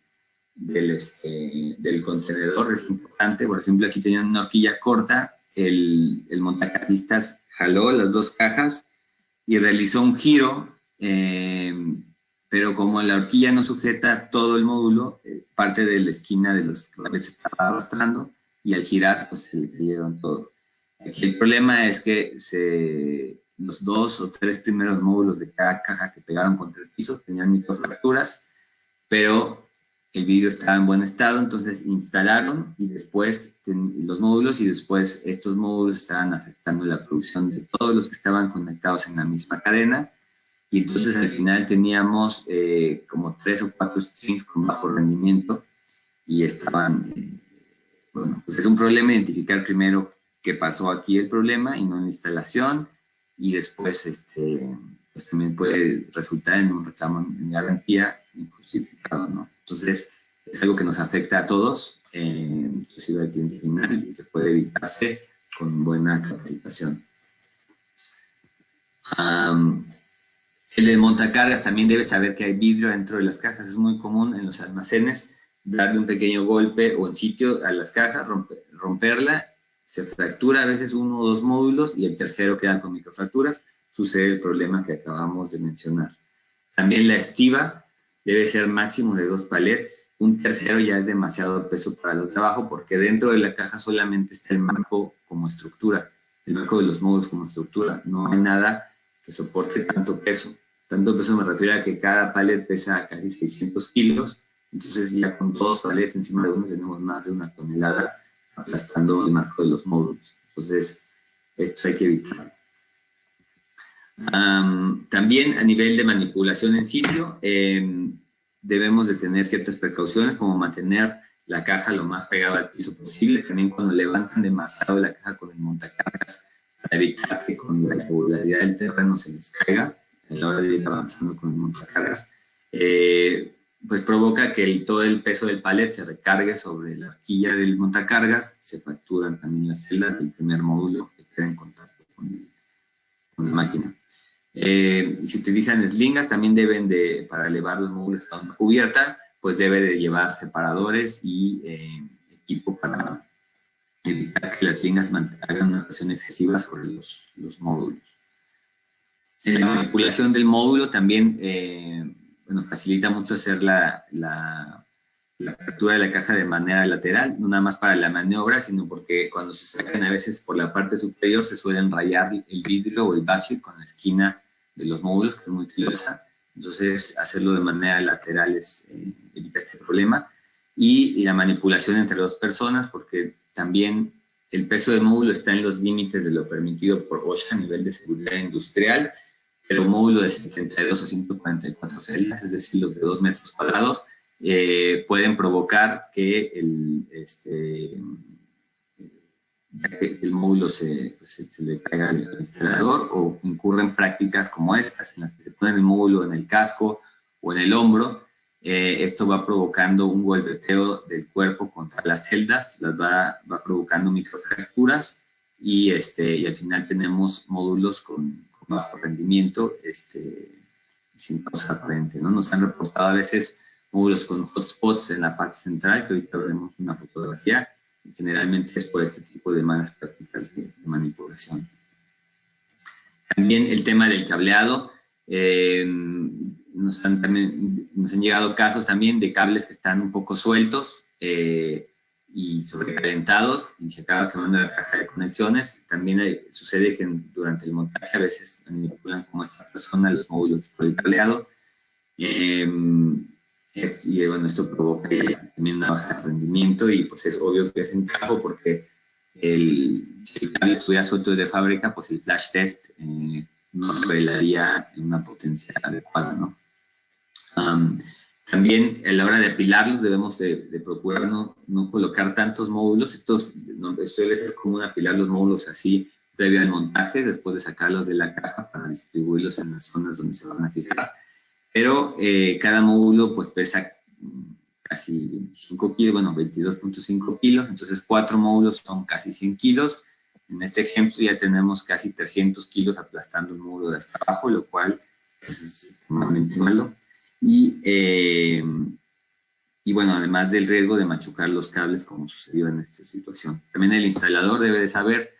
contenedor es importante. Por ejemplo, aquí tenían una horquilla corta, el montacarguistas jaló las dos cajas y realizó un giro, pero como la horquilla no sujeta todo el módulo, parte de la esquina de los cables se estaba arrastrando y al girar pues se le cayeron todo. Aquí el problema es que los 2 o 3 primeros módulos de cada caja que pegaron contra el piso tenían microfracturas, pero el vidrio estaba en buen estado, entonces instalaron y después los módulos y después estos módulos estaban afectando la producción de todos los que estaban conectados en la misma cadena y entonces al final teníamos como 3 o 4 streams con bajo rendimiento y estaban, bueno, pues es un problema identificar primero qué pasó aquí el problema y no en la instalación y después pues también puede resultar en un reclamo en garantía injustificado, ¿no? Entonces, es algo que nos afecta a todos, inclusive al cliente final, y que puede evitarse con buena capacitación. El montacargas también debe saber que hay vidrio dentro de las cajas. Es muy común en los almacenes darle un pequeño golpe o en sitio a las cajas, romperla, se fractura a veces 1 o 2 módulos y el tercero queda con microfracturas. Sucede el problema que acabamos de mencionar. También la estiba debe ser máximo de 2 palets. Un tercero ya es demasiado peso para los de abajo porque dentro de la caja solamente está el marco como estructura, el marco de los módulos como estructura. No hay nada que soporte tanto peso. Tanto peso me refiero a que cada palet pesa casi 600 kilos. Entonces ya con 2 palets encima de uno tenemos más de 1 tonelada aplastando el marco de los módulos. Entonces esto hay que evitar. También a nivel de manipulación en sitio, debemos de tener ciertas precauciones como mantener la caja lo más pegada al piso posible, también cuando levantan demasiado la caja con el montacargas para evitar que con la irregularidad del terreno se les caiga, a la hora de ir avanzando con el montacargas, pues provoca que todo el peso del palet se recargue sobre la horquilla del montacargas, se fracturan también las celdas del primer módulo que queda en contacto con la máquina. Si utilizan slingas, también deben de, para elevar los módulos a una cubierta, pues debe de llevar separadores y equipo para evitar que las slingas hagan una presión excesiva sobre los módulos. La manipulación del módulo también bueno, facilita mucho hacer la apertura de la caja de manera lateral, no nada más para la maniobra, sino porque cuando se sacan a veces por la parte superior se suelen rayar el vidrio o el backsheet con la esquina de los módulos, que es muy filosa. Entonces, hacerlo de manera lateral evita este problema. Y la manipulación entre dos personas, porque también el peso del módulo está en los límites de lo permitido por OSHA a nivel de seguridad industrial, pero un módulo de 72 a 144 celdas, es decir, los de 2 metros cuadrados, pueden provocar que el módulo se le caiga al instalador, o incurren prácticas como estas, en las que se ponen el módulo en el casco o en el hombro. Esto va provocando un golpeteo del cuerpo contra las celdas, las va provocando microfracturas y al final tenemos módulos con bajo rendimiento sin causa aparente, ¿no? Nos han reportado a veces módulos con hotspots en la parte central, que ahorita veremos una fotografía, y generalmente es por este tipo de malas prácticas de manipulación. También el tema del cableado. Nos han llegado casos también de cables que están un poco sueltos y sobrecalentados y se acaba quemando la caja de conexiones. También sucede que durante el montaje a veces manipulan como esta persona los módulos por el cableado. Bueno, esto provoca también una baja de rendimiento y pues es obvio que es encajo porque si el cable estuviera suelto de fábrica, pues el flash test no revelaría una potencia adecuada, ¿no? También a la hora de apilarlos debemos de procurar no colocar tantos módulos. Suele ser común apilar los módulos así previo al montaje, después de sacarlos de la caja para distribuirlos en las zonas donde se van a fijar. Pero cada módulo pues pesa casi 25 kilos, bueno, 22.5 kilos, entonces 4 módulos son casi 100 kilos. En este ejemplo ya tenemos casi 300 kilos aplastando un módulo de hasta abajo, lo cual pues, es extremadamente malo. Y bueno, además del riesgo de machucar los cables como sucedió en esta situación. También el instalador debe de saber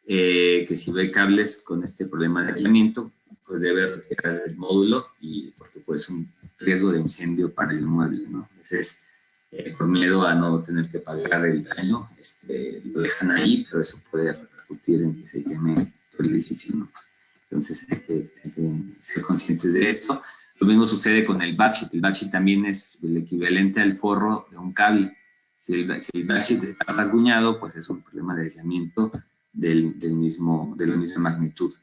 que si ve cables con este problema de aislamiento, pues debe retirar el módulo porque puede ser un riesgo de incendio para el mueble, ¿no? Entonces, por miedo a no tener que pagar el daño, lo dejan ahí, pero eso puede repercutir en que se queme todo el edificio, ¿no? Entonces, hay que ser conscientes de esto. Lo mismo sucede con el backsheet. El backsheet también es el equivalente al forro de un cable. Si el backsheet está rasguñado, pues es un problema de aislamiento de la misma magnitud.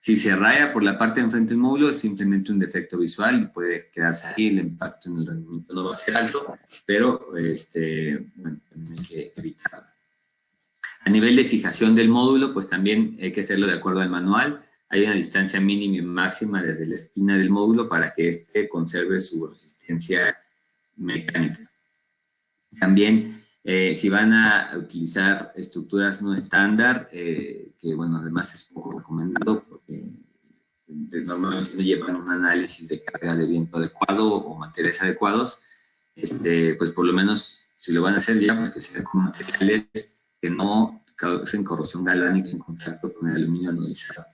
Si se raya por la parte de enfrente del módulo, es simplemente un defecto visual y puede quedarse ahí. El impacto en el rendimiento no va a ser alto, pero bueno, también hay que evitarlo. A nivel de fijación del módulo, pues también hay que hacerlo de acuerdo al manual. Hay una distancia mínima y máxima desde la esquina del módulo para que conserve su resistencia mecánica. También, si van a utilizar estructuras no estándar, que bueno, además es poco recomendado porque normalmente no llevan un análisis de carga de viento adecuado o materiales adecuados, pues por lo menos si lo van a hacer ya, pues que sean con materiales que no causen corrosión galvánica en contacto con el aluminio anodizado.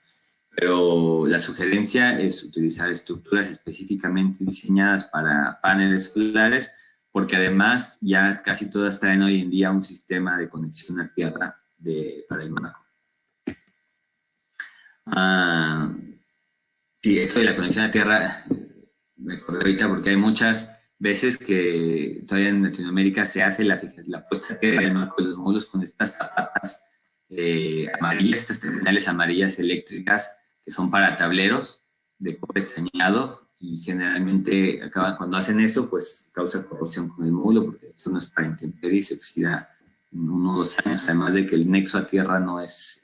Pero la sugerencia es utilizar estructuras específicamente diseñadas para paneles solares, porque además ya casi todas traen hoy en día un sistema de conexión a tierra para el Mónaco. Sí, esto de la conexión a tierra me acordé ahorita porque hay muchas veces que todavía en Latinoamérica se hace la puesta a tierra del marco de los módulos con estas zapatas amarillas, estas terminales amarillas eléctricas que son para tableros de cobre estañado, y generalmente cuando hacen eso, pues causa corrosión con el módulo, porque esto no es para intemperie y se oxida en 1 o 2 años, además de que el nexo a tierra no es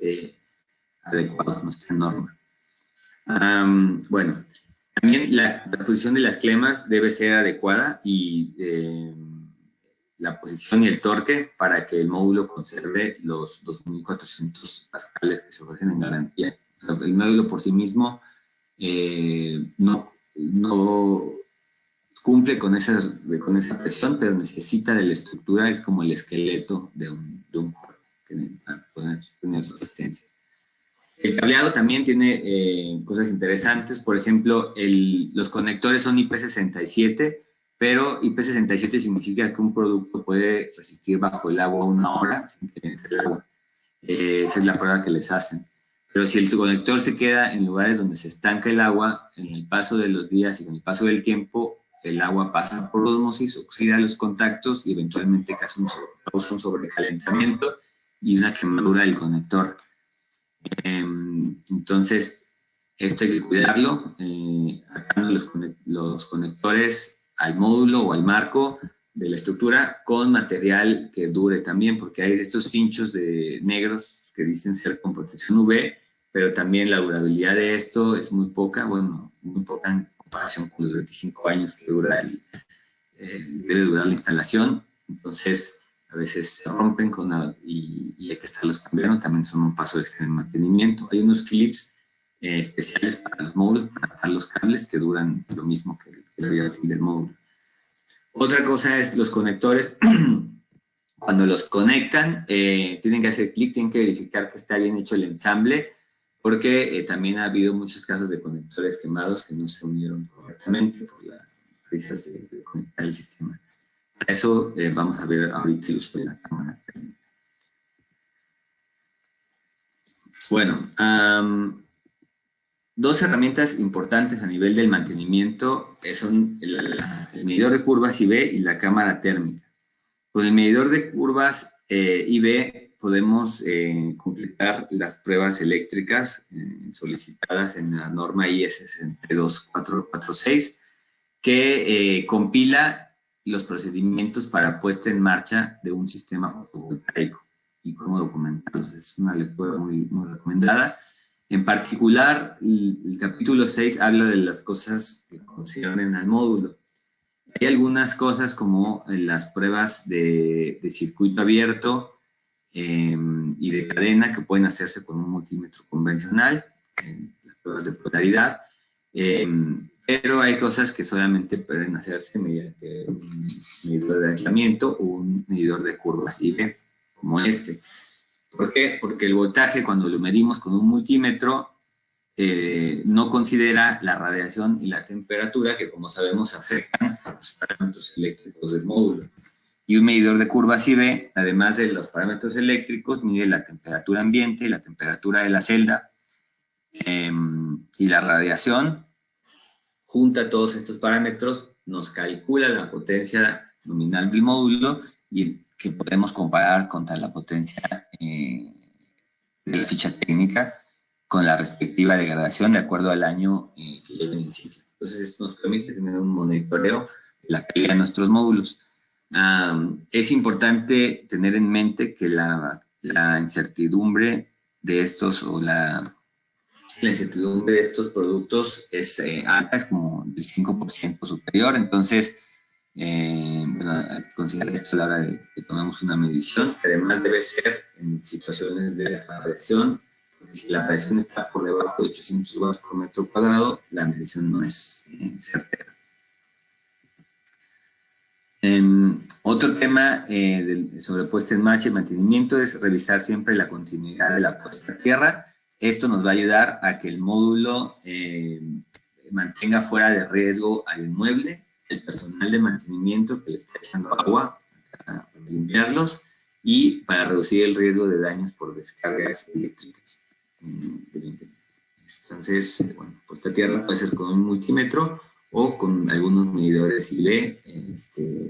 adecuado, no está en norma. Bueno, también la posición de las clemas debe ser adecuada y la posición y el torque para que el módulo conserve los 2.400 pascales que se ofrecen en garantía. O sea, el módulo por sí mismo no cumple con esa presión, pero necesita de la estructura, es como el esqueleto de un cuerpo que necesita poder tener resistencia. El cableado también tiene cosas interesantes, por ejemplo, los conectores son IP67, pero IP67 significa que un producto puede resistir bajo el agua 1 hora sin que entre el agua. Esa es la prueba que les hacen. Pero si el conector se queda en lugares donde se estanca el agua, en el paso de los días y con el paso del tiempo, el agua pasa por ósmosis, oxida los contactos y eventualmente causa un sobrecalentamiento y una quemadura del conector. Entonces, esto hay que cuidarlo, atando los conectores al módulo o al marco de la estructura con material que dure también, porque hay estos cinchos de negros que dicen ser con protección UV, pero también la durabilidad de esto es muy poca, bueno, muy poca en comparación con los 25 años que debe durar la instalación. Entonces, a veces se rompen y hay que estarlos cambiando, también son un paso extra en mantenimiento. Hay unos clips especiales para los módulos, para atar los cables que duran lo mismo que la vida útil del módulo. Otra cosa es los conectores. Cuando los conectan, tienen que hacer clic, tienen que verificar que está bien hecho el ensamble, porque también ha habido muchos casos de conectores quemados que no se unieron correctamente por las prisas de conectar el sistema. Para eso vamos a ver ahorita el uso de la cámara técnica. Bueno, dos herramientas importantes a nivel del mantenimiento son el medidor de curvas IB y la cámara térmica. Con el medidor de curvas IB podemos completar las pruebas eléctricas solicitadas en la norma IS 62446, que compila los procedimientos para puesta en marcha de un sistema fotovoltaico y cómo documentarlos. Es una lectura muy, muy recomendada. En particular, el capítulo 6 habla de las cosas que conciernen al módulo. Hay algunas cosas como las pruebas de circuito abierto y de cadena que pueden hacerse con un multímetro convencional, las pruebas de polaridad, pero hay cosas que solamente pueden hacerse mediante un medidor de aislamiento o un medidor de curvas IB, como este. ¿Por qué? Porque el voltaje, cuando lo medimos con un multímetro, no considera la radiación y la temperatura, que como sabemos afectan a los parámetros eléctricos del módulo. Y un medidor de curvas IB, además de los parámetros eléctricos, mide la temperatura ambiente, la temperatura de la celda y la radiación. Junta todos estos parámetros, nos calcula la potencia nominal del módulo y que podemos comparar contra la potencia de la ficha técnica con la respectiva degradación de acuerdo al año que lleva en el sitio. Entonces, esto nos permite tener un monitoreo de la calidad de nuestros módulos. Es importante tener en mente que la incertidumbre de estos o la incertidumbre de estos productos es alta, es como del 5% superior. Entonces, bueno, hay que considerar esto a la hora de que tomemos una medición, que además debe ser en situaciones de radiación, porque si la radiación está por debajo de 800 watts por metro cuadrado, la medición no es certera. Otro tema sobre puesta en marcha y mantenimiento es revisar siempre la continuidad de la puesta a tierra. Esto nos va a ayudar a que el módulo mantenga fuera de riesgo al inmueble, el personal de mantenimiento que le está echando agua para limpiarlos y para reducir el riesgo de daños por descargas eléctricas. Entonces, bueno, puesta a tierra puede ser con un multímetro o con algunos medidores IB,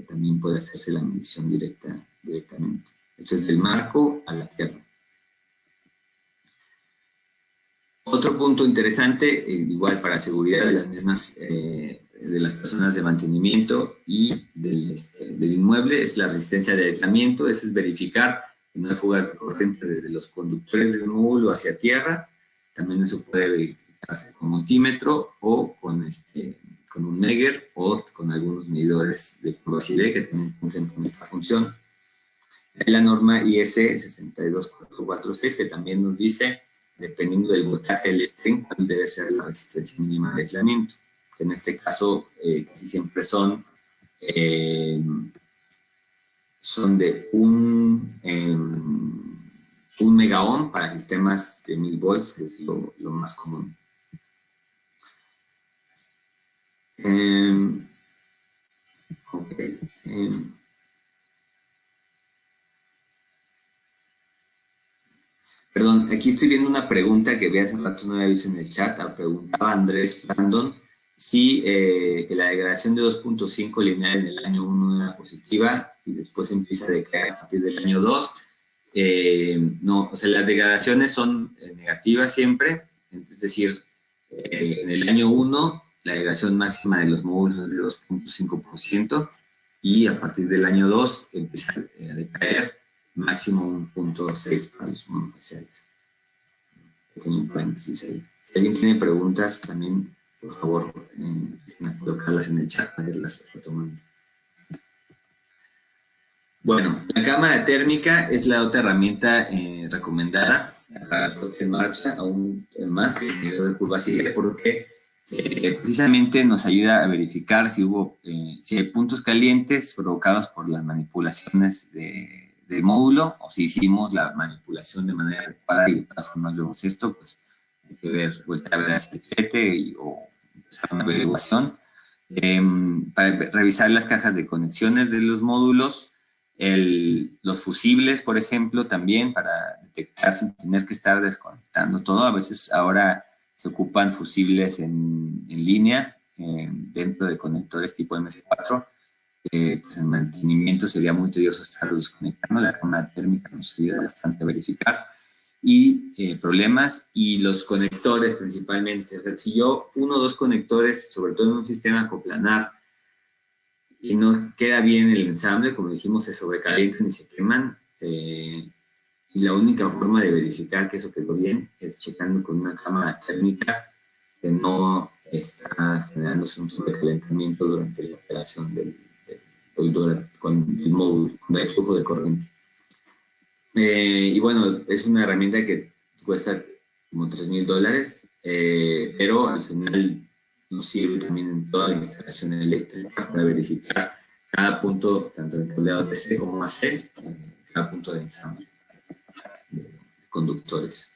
también puede hacerse la medición directamente. Esto es del marco a la tierra. Otro punto interesante, igual para seguridad de las mismas, de las personas de mantenimiento y del inmueble, es la resistencia de aislamiento. Eso es verificar que no hay fugas de corriente desde los conductores del módulo hacia tierra. También eso puede conectarse con multímetro o con un Megger o con algunos medidores de curva CD que también cumplen con esta función. Hay la norma IS 62446 que también nos dice, dependiendo del voltaje del string, cuál debe ser la resistencia mínima de aislamiento. Que en este caso casi siempre son de un megaohm para sistemas de 1000 volts, que es lo más común. Perdón, aquí estoy viendo una pregunta que vi hace rato, no había visto en el chat. Preguntaba Andrés Brandon si que la degradación de 2.5 lineal en el año 1 era positiva y después empieza a decaer a partir del año 2. No, o sea, las degradaciones son negativas siempre, es decir, en el año 1 la degradación máxima de los módulos es de 2.5% y a partir del año 2 empieza a decaer máximo 1.6 para los monofaciales. Pequeño paréntesis ahí. Si alguien tiene preguntas también, por favor, empiecen a colocarlas en el chat para irlas retomando. Bueno, la cámara térmica es la otra herramienta recomendada para puesta en marcha, aún más que el medidor de curva CD, porque precisamente nos ayuda a verificar si hay puntos calientes provocados por las manipulaciones del módulo, o si hicimos la manipulación de manera adecuada y de todas formas vemos esto, pues hay que ver, pues a ver el flete o empezar una averiguación. Para revisar las cajas de conexiones de los módulos, los fusibles, por ejemplo, también para detectar sin tener que estar desconectando todo. A veces ahora se ocupan fusibles en línea dentro de conectores tipo MS4. Pues en mantenimiento sería muy tedioso estarlos desconectando. La cámara térmica nos ayuda bastante a verificar y problemas, y los conectores principalmente. O sea, si yo uno o dos conectores, sobre todo en un sistema coplanar, y no queda bien el ensamble, como dijimos, se sobrecalientan y se queman, y la única forma de verificar que eso quedó bien es checando con una cámara térmica que no está generándose un sobrecalentamiento durante la operación con el módulo, cuando hay flujo de corriente. Y bueno, es una herramienta que cuesta como $3,000, pero al final nos sirve también en toda la instalación eléctrica para verificar cada punto, tanto en el cableado DC como AC, cada punto de ensamble de conductores.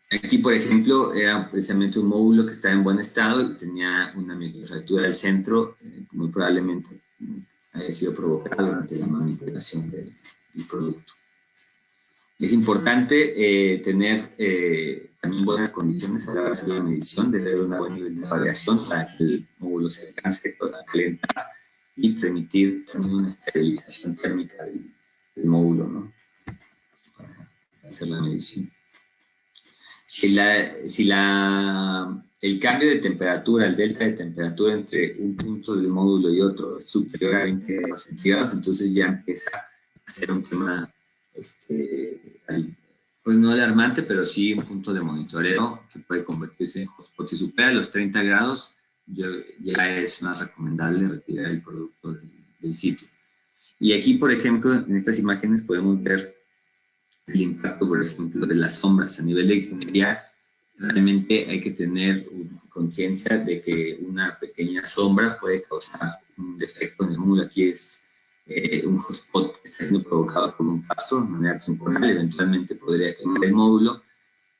Aquí, por ejemplo, era precisamente un módulo que estaba en buen estado y tenía una microfractura del centro, muy probablemente haya sido provocada durante la manipulación del producto. Es importante tener también buenas condiciones a la hora de hacer la medición, de tener un buen nivel de radiación para que el módulo se alcance a calentar y permitir también una esterilización térmica del módulo, ¿no? Para hacer la medición. Si el cambio de temperatura, el delta de temperatura entre un punto del módulo y otro es superior a 20 grados centígrados, entonces ya empieza a ser un tema, pues no alarmante, pero sí un punto de monitoreo que puede convertirse en hotspot. Si supera los 30 grados, ya es más recomendable retirar el producto del sitio. Y aquí, por ejemplo, en estas imágenes podemos ver el impacto, por ejemplo, de las sombras. A nivel de ingeniería, realmente hay que tener conciencia de que una pequeña sombra puede causar un defecto en el módulo. Aquí es un hotspot que está siendo provocado por un pasto de manera temporal. Eventualmente podría quemar el módulo.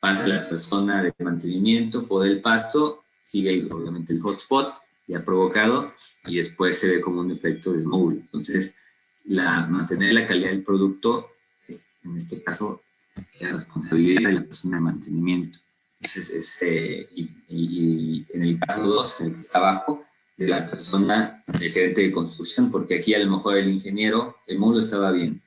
Pasa la persona de mantenimiento, poda el pasto, sigue obviamente el hotspot ya provocado y después se ve como un defecto del módulo. Entonces, mantener la calidad del producto en este caso, la responsabilidad de la persona de mantenimiento. Entonces, y en el caso 2, en el que está abajo, de la persona, del gerente de construcción, porque aquí a lo mejor el ingeniero, el módulo estaba bien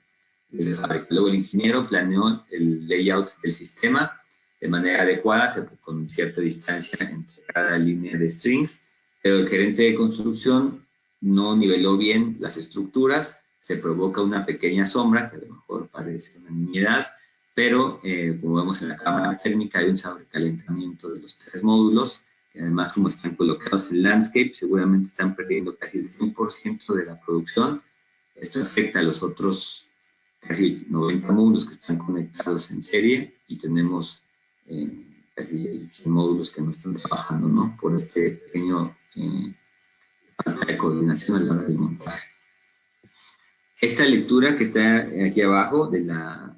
desde fábrica. Luego el ingeniero planeó el layout del sistema de manera adecuada, con cierta distancia entre cada línea de strings, pero el gerente de construcción no niveló bien las estructuras, se provoca una pequeña sombra, que a lo mejor parece una nimiedad, pero como vemos en la cámara térmica hay un sobrecalentamiento de los 3 módulos, que además como están colocados en landscape, seguramente están perdiendo casi el 100% de la producción. Esto afecta a los otros casi 90 módulos que están conectados en serie y tenemos casi 100 módulos que no están trabajando, ¿no? Por este pequeño falta de coordinación a la hora de montar. Esta lectura que está aquí abajo de la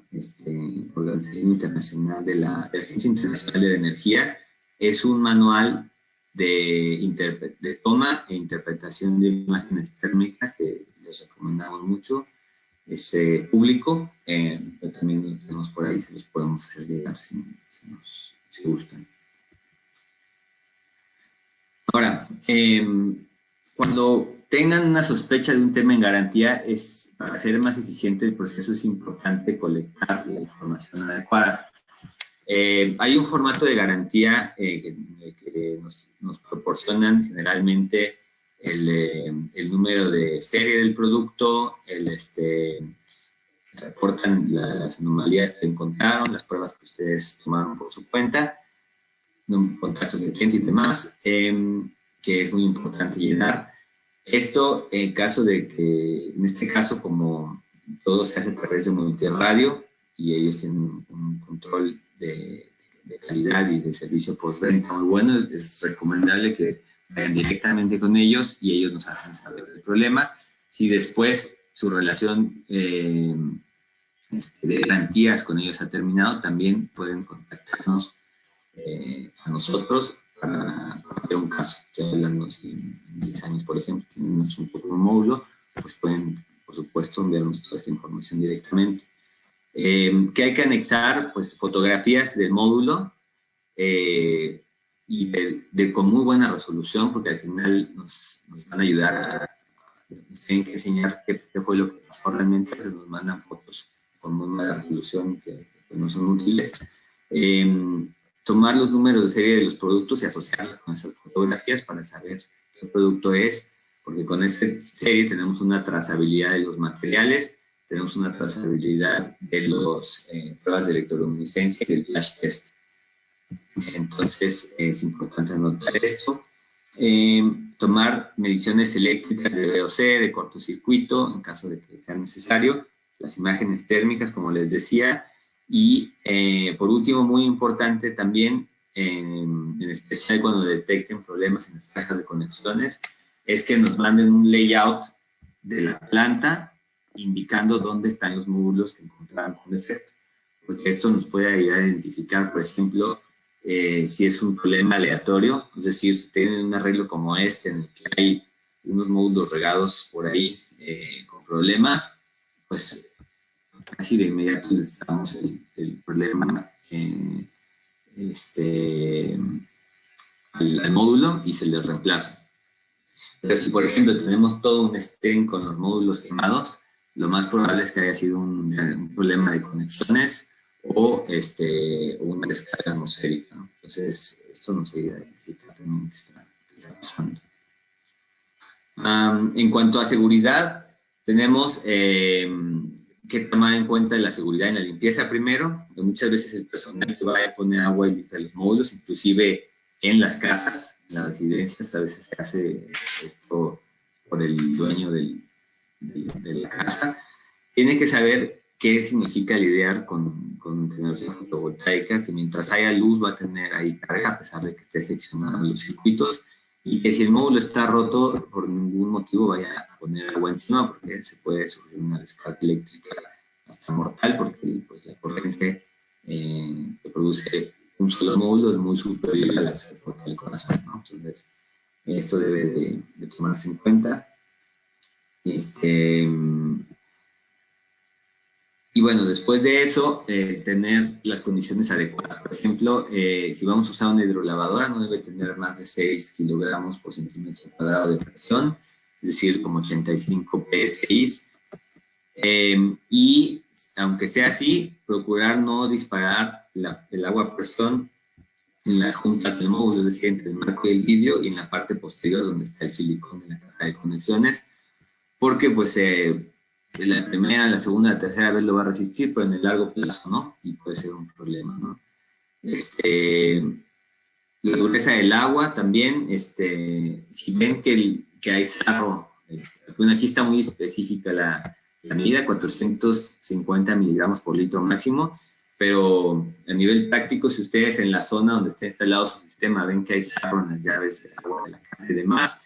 Organización Internacional de la Agencia Internacional de la Energía es un manual de toma e interpretación de imágenes térmicas que les recomendamos mucho. Es público, pero también lo tenemos por ahí, se los podemos hacer llegar si gustan. Ahora, cuando tengan una sospecha de un tema en garantía, para hacer más eficiente el proceso es importante colectar la información adecuada. Hay un formato de garantía que nos proporcionan generalmente el número de serie del producto, reportan las anomalías que encontraron, las pruebas que ustedes tomaron por su cuenta, contratos de cliente y demás, que es muy importante llenar. Esto en caso de que, en este caso, como todo se hace a través de multirradio y ellos tienen un control de calidad y de servicio postventa muy bueno, es recomendable que vayan directamente con ellos y ellos nos hacen saber el problema. Si después su relación de garantías con ellos ha terminado, también pueden contactarnos a nosotros para hacer un caso. Estoy hablando si en 10 años, por ejemplo, tienen un módulo, pues pueden, por supuesto, enviarnos toda esta información directamente. ¿Qué hay que anexar? Pues fotografías del módulo y con muy buena resolución, porque al final nos van a ayudar nos tienen que enseñar qué fue lo que pasó realmente, se nos mandan fotos con muy mala resolución que no son útiles. Tomar los números de serie de los productos y asociarlos con esas fotografías para saber qué producto es, porque con esta serie tenemos una trazabilidad de los materiales, tenemos una trazabilidad de las pruebas de electroluminiscencia y del flash test. Entonces es importante anotar esto. Tomar mediciones eléctricas de VOC, de cortocircuito, en caso de que sea necesario, las imágenes térmicas, como les decía, y por último, muy importante también, en especial cuando detecten problemas en las cajas de conexiones, es que nos manden un layout de la planta indicando dónde están los módulos que encontraron con defecto, porque esto nos puede ayudar a identificar, por ejemplo, si es un problema aleatorio, es decir, si tienen un arreglo como este en el que hay unos módulos regados por ahí con problemas, pues casi de inmediato les damos el problema al módulo y se les reemplaza. Pero si, por ejemplo, tenemos todo un steering con los módulos quemados, lo más probable es que haya sido un problema de conexiones o una descarga atmosférica, ¿no? Entonces, esto nos ayuda a identificar también qué está pasando. En cuanto a seguridad, tenemos que tomar en cuenta la seguridad en la limpieza primero. Muchas veces el personal que va a poner agua y limpia los módulos, inclusive en las casas, en las residencias, a veces se hace esto por el dueño de la casa. Tiene que saber qué significa lidiar con tecnología fotovoltaica, que mientras haya luz va a tener ahí carga, a pesar de que esté seccionado los circuitos, y que si el módulo está roto, por ningún motivo vaya a poner agua encima, porque se puede sufrir una descarga eléctrica hasta mortal, porque pues, la corriente que produce un solo módulo es muy superior a la que se soporta el corazón, ¿no? Entonces, esto debe de tomarse en cuenta. Y bueno, después de eso, tener las condiciones adecuadas. Por ejemplo, si vamos a usar una hidrolavadora, no debe tener más de 6 kilogramos por centímetro cuadrado de presión, es decir, como 85 PSI. Y aunque sea así, procurar no disparar el agua a presión en las juntas del módulo, es decir, entre el marco y el vidrio y en la parte posterior donde está el silicón de la caja de conexiones, porque pues la primera, la segunda, la tercera vez lo va a resistir, pero en el largo plazo no, y puede ser un problema, ¿no? La dureza del agua también, si ven que hay sarro, bueno, aquí está muy específica la medida, 450 miligramos por litro máximo, pero a nivel práctico, si ustedes en la zona donde está instalado su sistema ven que hay sarro en las llaves de agua de la casa y demás,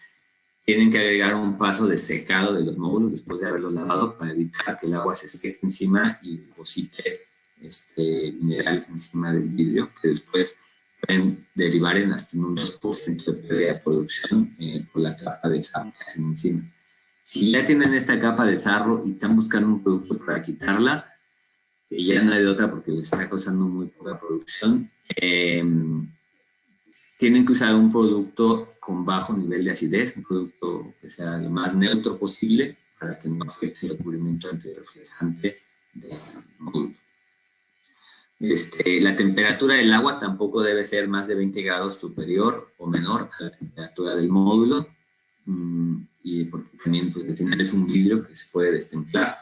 tienen que agregar un paso de secado de los módulos después de haberlos lavado para evitar que el agua se seque encima y deposite minerales encima del vidrio, que después pueden derivar en hasta un 2% de pérdida de producción por la capa de sarro que hacen encima. Si ya tienen esta capa de sarro y están buscando un producto para quitarla, y ya no hay de otra porque les está causando muy poca producción, tienen que usar un producto con bajo nivel de acidez, un producto que sea lo más neutro posible para que no afecte el recubrimiento antirreflejante del módulo. La temperatura del agua tampoco debe ser más de 20 grados superior o menor a la temperatura del módulo, y porque también pues, al final es un vidrio que se puede destemplar.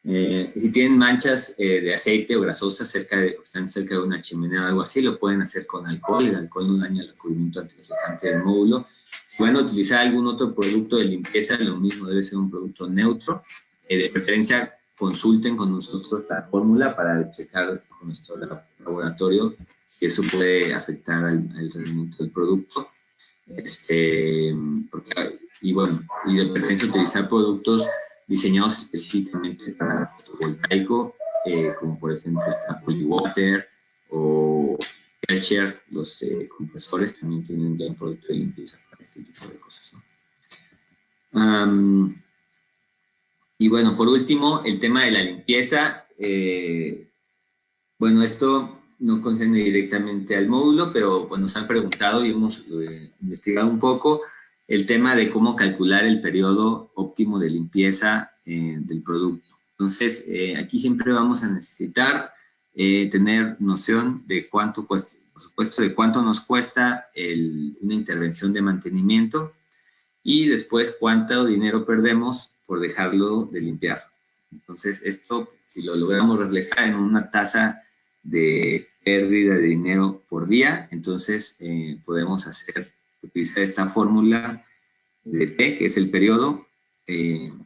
Si tienen manchas de aceite o grasosas están cerca de una chimenea o algo así, lo pueden hacer con alcohol. El alcohol no daña el recubrimiento antirreflejante del módulo. Si van a utilizar algún otro producto de limpieza, lo mismo debe ser un producto neutro. De preferencia, consulten con nosotros la fórmula para checar con nuestro laboratorio si eso puede afectar al rendimiento del producto. Y de preferencia utilizar productos diseñados específicamente para fotovoltaico, como por ejemplo está Polywater o Karcher, los compresores también tienen ya un producto de limpieza para este tipo de cosas, ¿no? Y bueno, por último, el tema de la limpieza. Bueno, esto no concierne directamente al módulo, pero bueno, nos han preguntado y hemos investigado un poco el tema de cómo calcular el periodo óptimo de limpieza del producto. Entonces, aquí siempre vamos a necesitar tener noción de cuánto cuesta, por supuesto, de cuánto nos cuesta una intervención de mantenimiento y después cuánto dinero perdemos por dejarlo de limpiar. Entonces, esto, si lo logramos reflejar en una tasa de pérdida de dinero por día, entonces podemos utilizar esta fórmula de T, que es el periodo,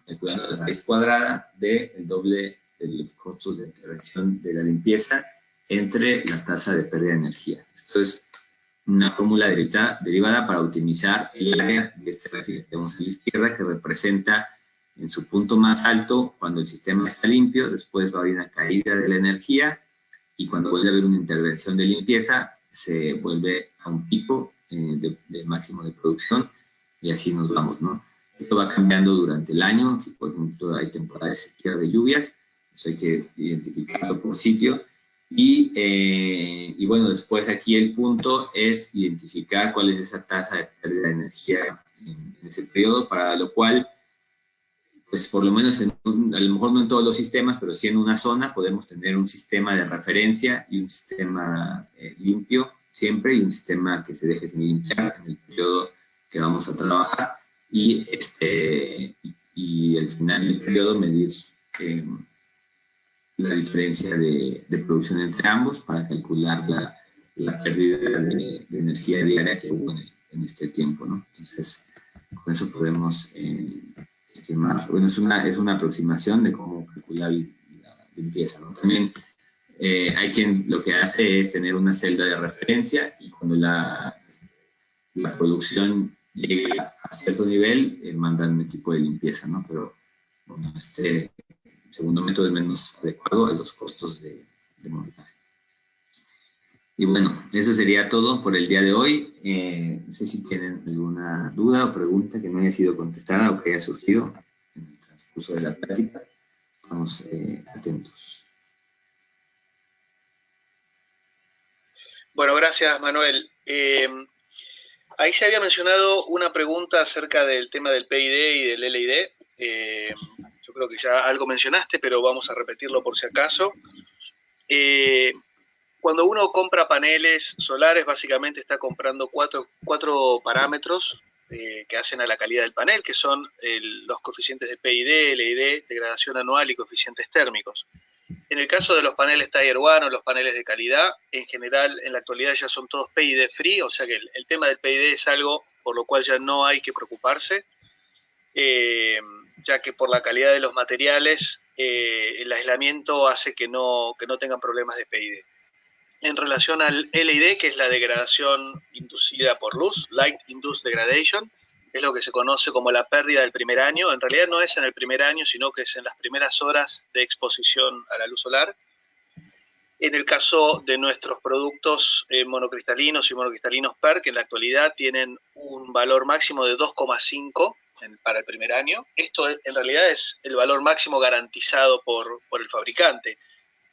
calculando la raíz cuadrada del doble de los costos de intervención de la limpieza entre la tasa de pérdida de energía. Esto es una fórmula derivada para optimizar el área de este gráfico que vemos a la izquierda, que representa en su punto más alto cuando el sistema está limpio, después va a haber una caída de la energía, y cuando vuelve a haber una intervención de limpieza, se vuelve a un pico de máximo de producción, y así nos vamos, ¿no? Esto va cambiando durante el año. Si, por ejemplo, hay temporada de sequía, de lluvias, eso hay que identificarlo por sitio. Y bueno, después aquí el punto es identificar cuál es esa tasa de pérdida de energía en ese periodo, para lo cual, pues por lo menos, a lo mejor no en todos los sistemas, pero sí en una zona podemos tener un sistema de referencia y un sistema limpio siempre, y un sistema que se deje sin limpiar en el periodo que vamos a trabajar, y al final del periodo medir la diferencia de producción entre ambos para calcular la pérdida de energía diaria que hubo en este tiempo, ¿no? Entonces, con eso podemos estimar. Bueno, es una aproximación de cómo calcular la limpieza, ¿no? También hay quien lo que hace es tener una celda de referencia, y cuando la producción llega a cierto nivel, mandan un equipo de limpieza, ¿no? Pero bueno, este segundo método es menos adecuado a los costos de montaje. Y bueno, eso sería todo por el día de hoy. No sé si tienen alguna duda o pregunta que no haya sido contestada o que haya surgido en el transcurso de la plática. Estamos atentos. Bueno, gracias, Manuel. Ahí se había mencionado una pregunta acerca del tema del PID y del LID. Yo creo que ya algo mencionaste, pero vamos a repetirlo por si acaso. Cuando uno compra paneles solares, básicamente está comprando cuatro parámetros que hacen a la calidad del panel, que son los coeficientes de PID, LID, degradación anual y coeficientes térmicos. En el caso de los paneles Tier 1 o los paneles de calidad, en general en la actualidad ya son todos PID free, o sea que el tema del PID es algo por lo cual ya no hay que preocuparse, ya que por la calidad de los materiales el aislamiento hace que no tengan problemas de PID. En relación al LID, que es la degradación inducida por luz, Light Induced Degradation, es lo que se conoce como la pérdida del primer año. En realidad no es en el primer año, sino que es en las primeras horas de exposición a la luz solar. En el caso de nuestros productos monocristalinos y monocristalinos PER, que en la actualidad tienen un valor máximo de 2,5 para el primer año. Esto en realidad es el valor máximo garantizado por el fabricante.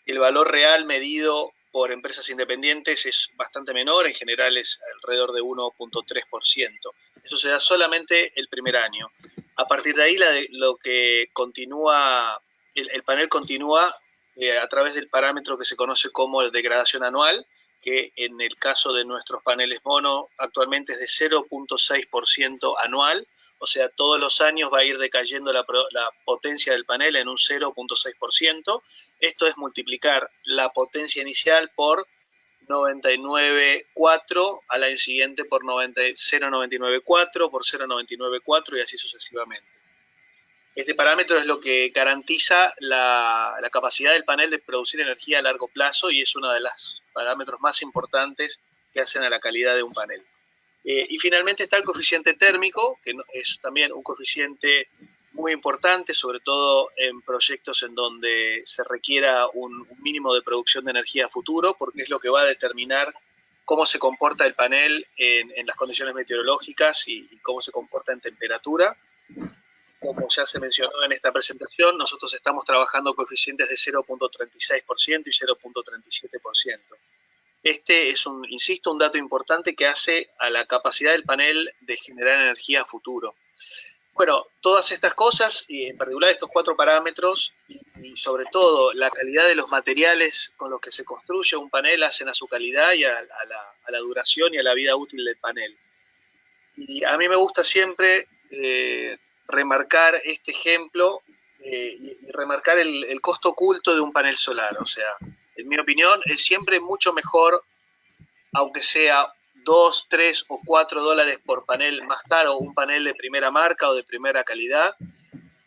El valor real medido por empresas independientes es bastante menor, en general es alrededor de 1,3%. Eso se da solamente el primer año. A partir de ahí lo que continúa, el panel continúa a través del parámetro que se conoce como degradación anual, que en el caso de nuestros paneles mono actualmente es de 0,6% anual, o sea, todos los años va a ir decayendo la potencia del panel en un 0,6%. Esto es multiplicar la potencia inicial por 99,4, al año siguiente por 0,994, por 0,994 y así sucesivamente. Este parámetro es lo que garantiza la capacidad del panel de producir energía a largo plazo y es uno de los parámetros más importantes que hacen a la calidad de un panel. Y finalmente está el coeficiente térmico, que es también un coeficiente muy importante, sobre todo en proyectos en donde se requiera un mínimo de producción de energía a futuro, porque es lo que va a determinar cómo se comporta el panel en las condiciones meteorológicas y cómo se comporta en temperatura. Como ya se mencionó en esta presentación, nosotros estamos trabajando coeficientes de 0,36% y 0,37%. Este es, insisto, un dato importante que hace a la capacidad del panel de generar energía a futuro. Bueno, todas estas cosas, y en particular estos 4 parámetros, y sobre todo la calidad de los materiales con los que se construye un panel, hacen a su calidad y a la duración y a la vida útil del panel. Y a mí me gusta siempre remarcar este ejemplo y remarcar el costo oculto de un panel solar. O sea, en mi opinión, es siempre mucho mejor, aunque sea 2, 3 o 4 dólares por panel más caro, un panel de primera marca o de primera calidad.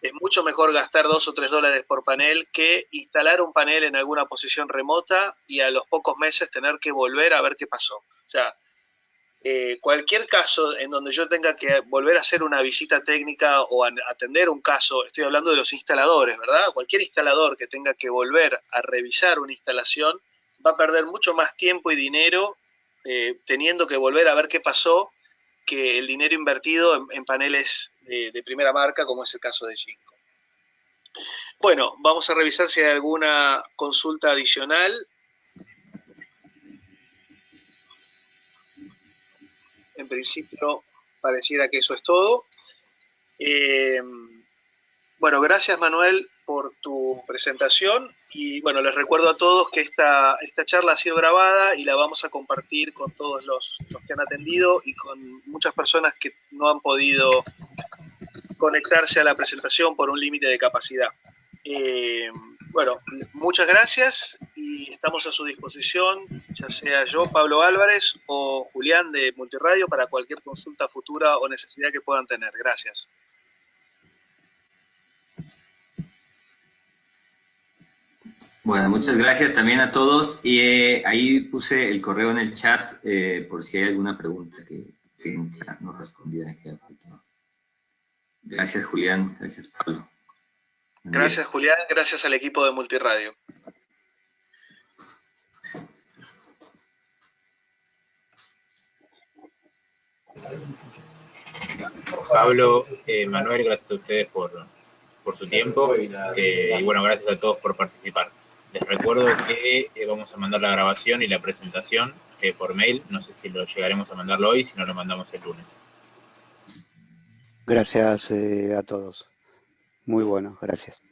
Es mucho mejor gastar 2 o 3 dólares por panel que instalar un panel en alguna posición remota y a los pocos meses tener que volver a ver qué pasó. O sea, cualquier caso en donde yo tenga que volver a hacer una visita técnica o atender un caso, estoy hablando de los instaladores, ¿verdad? Cualquier instalador que tenga que volver a revisar una instalación va a perder mucho más tiempo y dinero teniendo que volver a ver qué pasó que el dinero invertido en paneles de primera marca, como es el caso de Jinko. Bueno, vamos a revisar si hay alguna consulta adicional. En principio, pareciera que eso es todo. Bueno, gracias Manuel por tu presentación y bueno, les recuerdo a todos que esta charla ha sido grabada y la vamos a compartir con todos los que han atendido y con muchas personas que no han podido conectarse a la presentación por un límite de capacidad. Bueno, muchas gracias y estamos a su disposición, ya sea yo, Pablo Álvarez, o Julián de Multiradio para cualquier consulta futura o necesidad que puedan tener. Gracias. Bueno, muchas gracias también a todos. Y ahí puse el correo en el chat por si hay alguna pregunta que no respondida. Gracias, Julián. Gracias, Pablo. Gracias, Julián. Gracias al equipo de Multiradio. Pablo, Manuel, gracias a ustedes por su tiempo y bueno, gracias a todos por participar. Les recuerdo que vamos a mandar la grabación y la presentación por mail. No sé si lo llegaremos a mandarlo hoy, si no lo mandamos el lunes. Gracias a todos. Muy bueno, gracias.